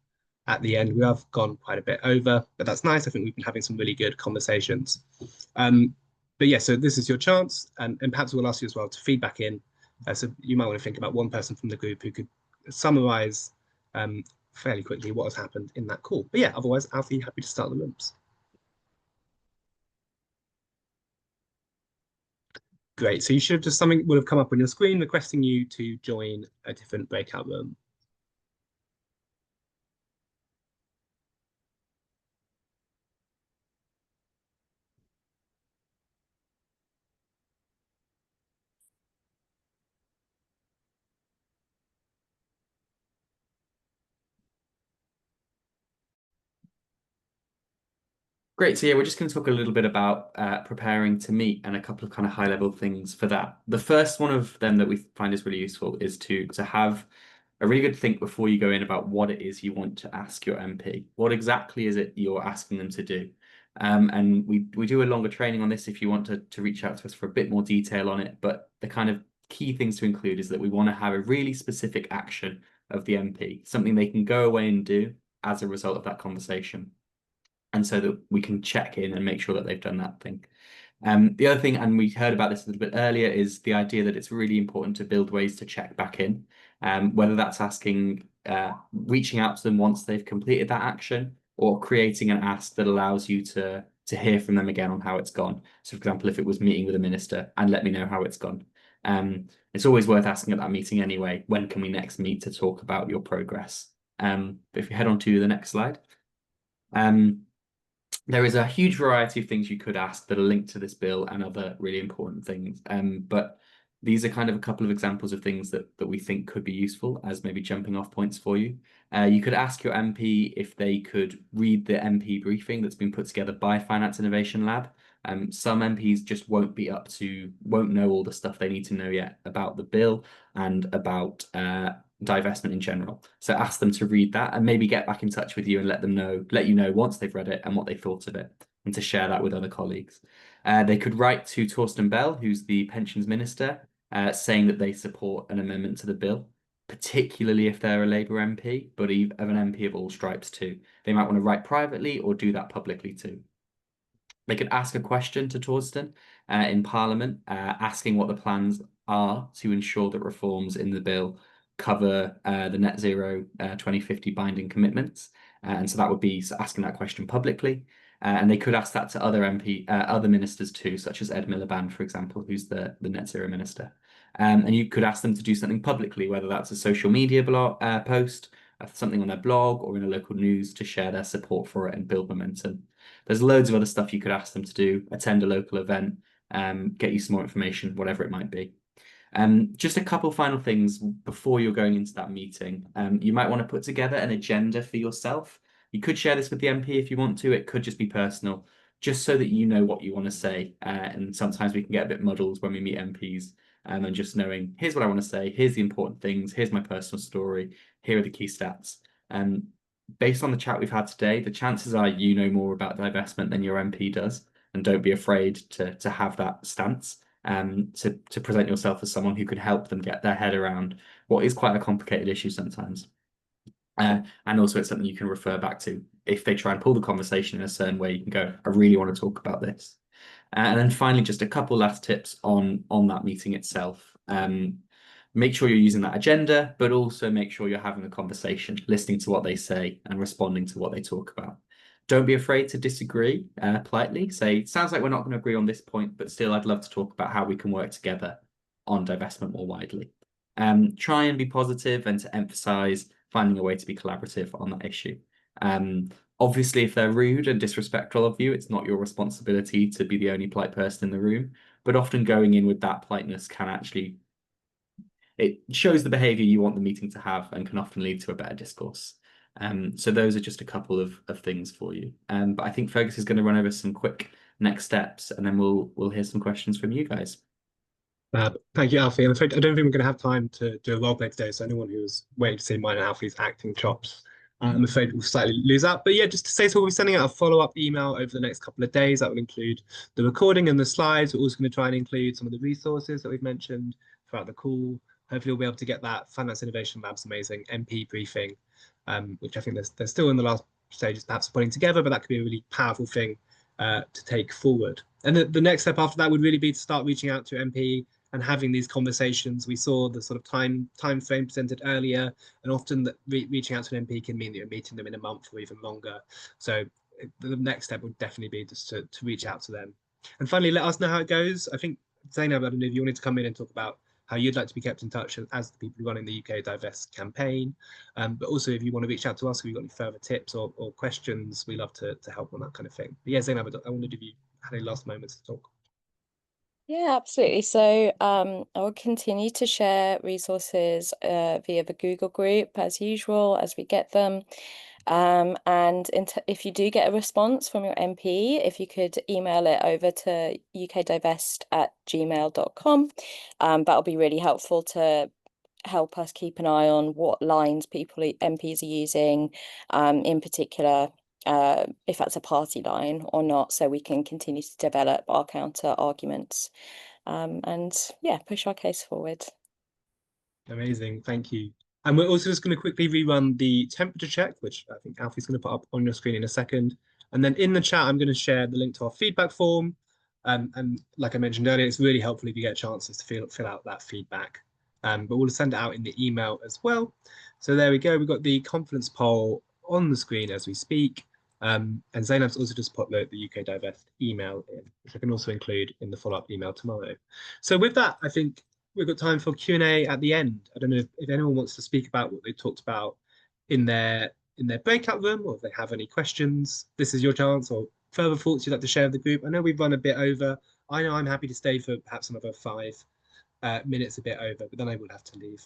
at the end. We have gone quite a bit over, but that's nice. I think we've been having some really good conversations. But yeah, so this is your chance, and perhaps we'll ask you as well to feedback in. So you might want to think about one person from the group who could summarize fairly quickly what has happened in that call. But yeah, otherwise, Alfie, happy to start the rooms. Great. So you should have just, something would have come up on your screen requesting you to join a different breakout room. Great. So yeah, we're just going to talk a little bit about preparing to meet and a couple of kind of high-level things for that. The first one of them that we find is really useful is to have a really good think before you go in about what it is you want to ask your MP. What exactly is it you're asking them to do? And we do a longer training on this if you want to reach out to us for a bit more detail on it. But the kind of key things to include is that we want to have a really specific action of the MP, something they can go away and do as a result of that conversation. And so that we can check in and make sure that they've done that thing. The other thing, and we heard about this a little bit earlier, is the idea that it's really important to build ways to check back in, whether that's reaching out to them once they've completed that action, or creating an ask that allows you to hear from them again on how it's gone. So for example, if it was meeting with a minister, and let me know how it's gone. It's always worth asking at that meeting anyway, when can we next meet to talk about your progress? But if you head on to the next slide. There is a huge variety of things you could ask that are linked to this bill and other really important things. But these are kind of a couple of examples of things that we think could be useful as maybe jumping off points for you. You could ask your MP if they could read the MP briefing that's been put together by Finance Innovation Lab. Some MPs just won't know all the stuff they need to know yet about the bill and about divestment in general. So ask them to read that and maybe get back in touch with you and let you know once they've read it and what they thought of it, and to share that with other colleagues. They could write to Torsten Bell, who's the pensions minister, saying that they support an amendment to the bill, particularly if they're a Labour MP, but of an MP of all stripes too. They might want to write privately or do that publicly too. They could ask a question to Torsten in Parliament, asking what the plans are to ensure that reforms in the bill cover the net zero 2050 binding commitments. And so that would be asking that question publicly. And they could ask that to other ministers too, such as Ed Miliband, for example, who's the net zero minister. And you could ask them to do something publicly, whether that's a social media post, something on their blog, or in a local news to share their support for it and build momentum. There's loads of other stuff you could ask them to do, attend a local event, get you some more information, whatever it might be. Just a couple final things before you're going into that meeting. You might want to put together an agenda for yourself. You could share this with the MP if you want to. It could just be personal, just so that you know what you want to say. And sometimes we can get a bit muddled when we meet MPs. And just knowing, here's what I want to say, here's the important things, here's my personal story, here are the key stats. Based on the chat we've had today, the chances are you know more about divestment than your MP does, and don't be afraid to have that stance, to present yourself as someone who could help them get their head around what is quite a complicated issue sometimes. And also it's something you can refer back to. If they try and pull the conversation in a certain way, you can go, I really want to talk about this. And then finally, just a couple last tips on that meeting itself. Make sure you're using that agenda, but also make sure you're having a conversation, listening to what they say and responding to what they talk about. Don't be afraid to disagree politely. Say, sounds like we're not going to agree on this point, but still I'd love to talk about how we can work together on divestment more widely. Try and be positive and to emphasize finding a way to be collaborative on that issue. Obviously, if they're rude and disrespectful of you, it's not your responsibility to be the only polite person in the room, but often going in with that politeness can actually, it shows the behavior you want the meeting to have and can often lead to a better discourse. So those are just a couple of things for you. But I think Fergus is going to run over some quick next steps, and then we'll hear some questions from you guys. Thank you, Alfie. I'm afraid I don't think we're going to have time to do a role play today, so anyone who's waiting to see mine and Alfie's acting chops, I'm afraid we'll slightly lose out. But yeah, just to say, so we'll be sending out a follow-up email over the next couple of days. That will include the recording and the slides. We're also going to try and include some of the resources that we've mentioned throughout the call. Hopefully we'll be able to get that Finance Innovation Lab's amazing MP briefing, which I think they're still in the last stages perhaps of putting together, but that could be a really powerful thing to take forward. And the next step after that would really be to start reaching out to MP and having these conversations. We saw the sort of time frame presented earlier, and often reaching out to an MP can mean that you're meeting them in a month or even longer. So the next step would definitely be just to reach out to them. And finally, let us know how it goes. I think, Zainab, I don't know if you wanted to come in and talk about how you'd like to be kept in touch as the people running the UK Divest campaign. But also, if you want to reach out to us, if you've got any further tips or questions, we love to help on that kind of thing. But yeah, Zainab, I wondered if you had any last moments to talk. Yeah, absolutely. So I will continue to share resources via the Google group as usual as we get them. And if you do get a response from your MP, if you could email it over to ukdivest@gmail.com, that'll be really helpful to help us keep an eye on what lines MPs are using, in particular, if that's a party line or not, so we can continue to develop our counter arguments and yeah, push our case forward. Amazing, thank you. And we're also just going to quickly rerun the temperature check, which I think Alfie's going to put up on your screen in a second. And then in the chat, I'm going to share the link to our feedback form. And like I mentioned earlier, it's really helpful if you get chances to fill out that feedback. But we'll send it out in the email as well. So there we go. We've got the confidence poll on the screen as we speak. And Zainab's also just put the UK Divest email in, which I can also include in the follow-up email tomorrow. So with that, I think we've got time for Q&A at the end. I don't know if anyone wants to speak about what they talked about in their breakout room, or if they have any questions. This is your chance, or further thoughts you'd like to share with the group. I know we've run a bit over. I know I'm happy to stay for perhaps another 5 minutes, a bit over, but then I will have to leave.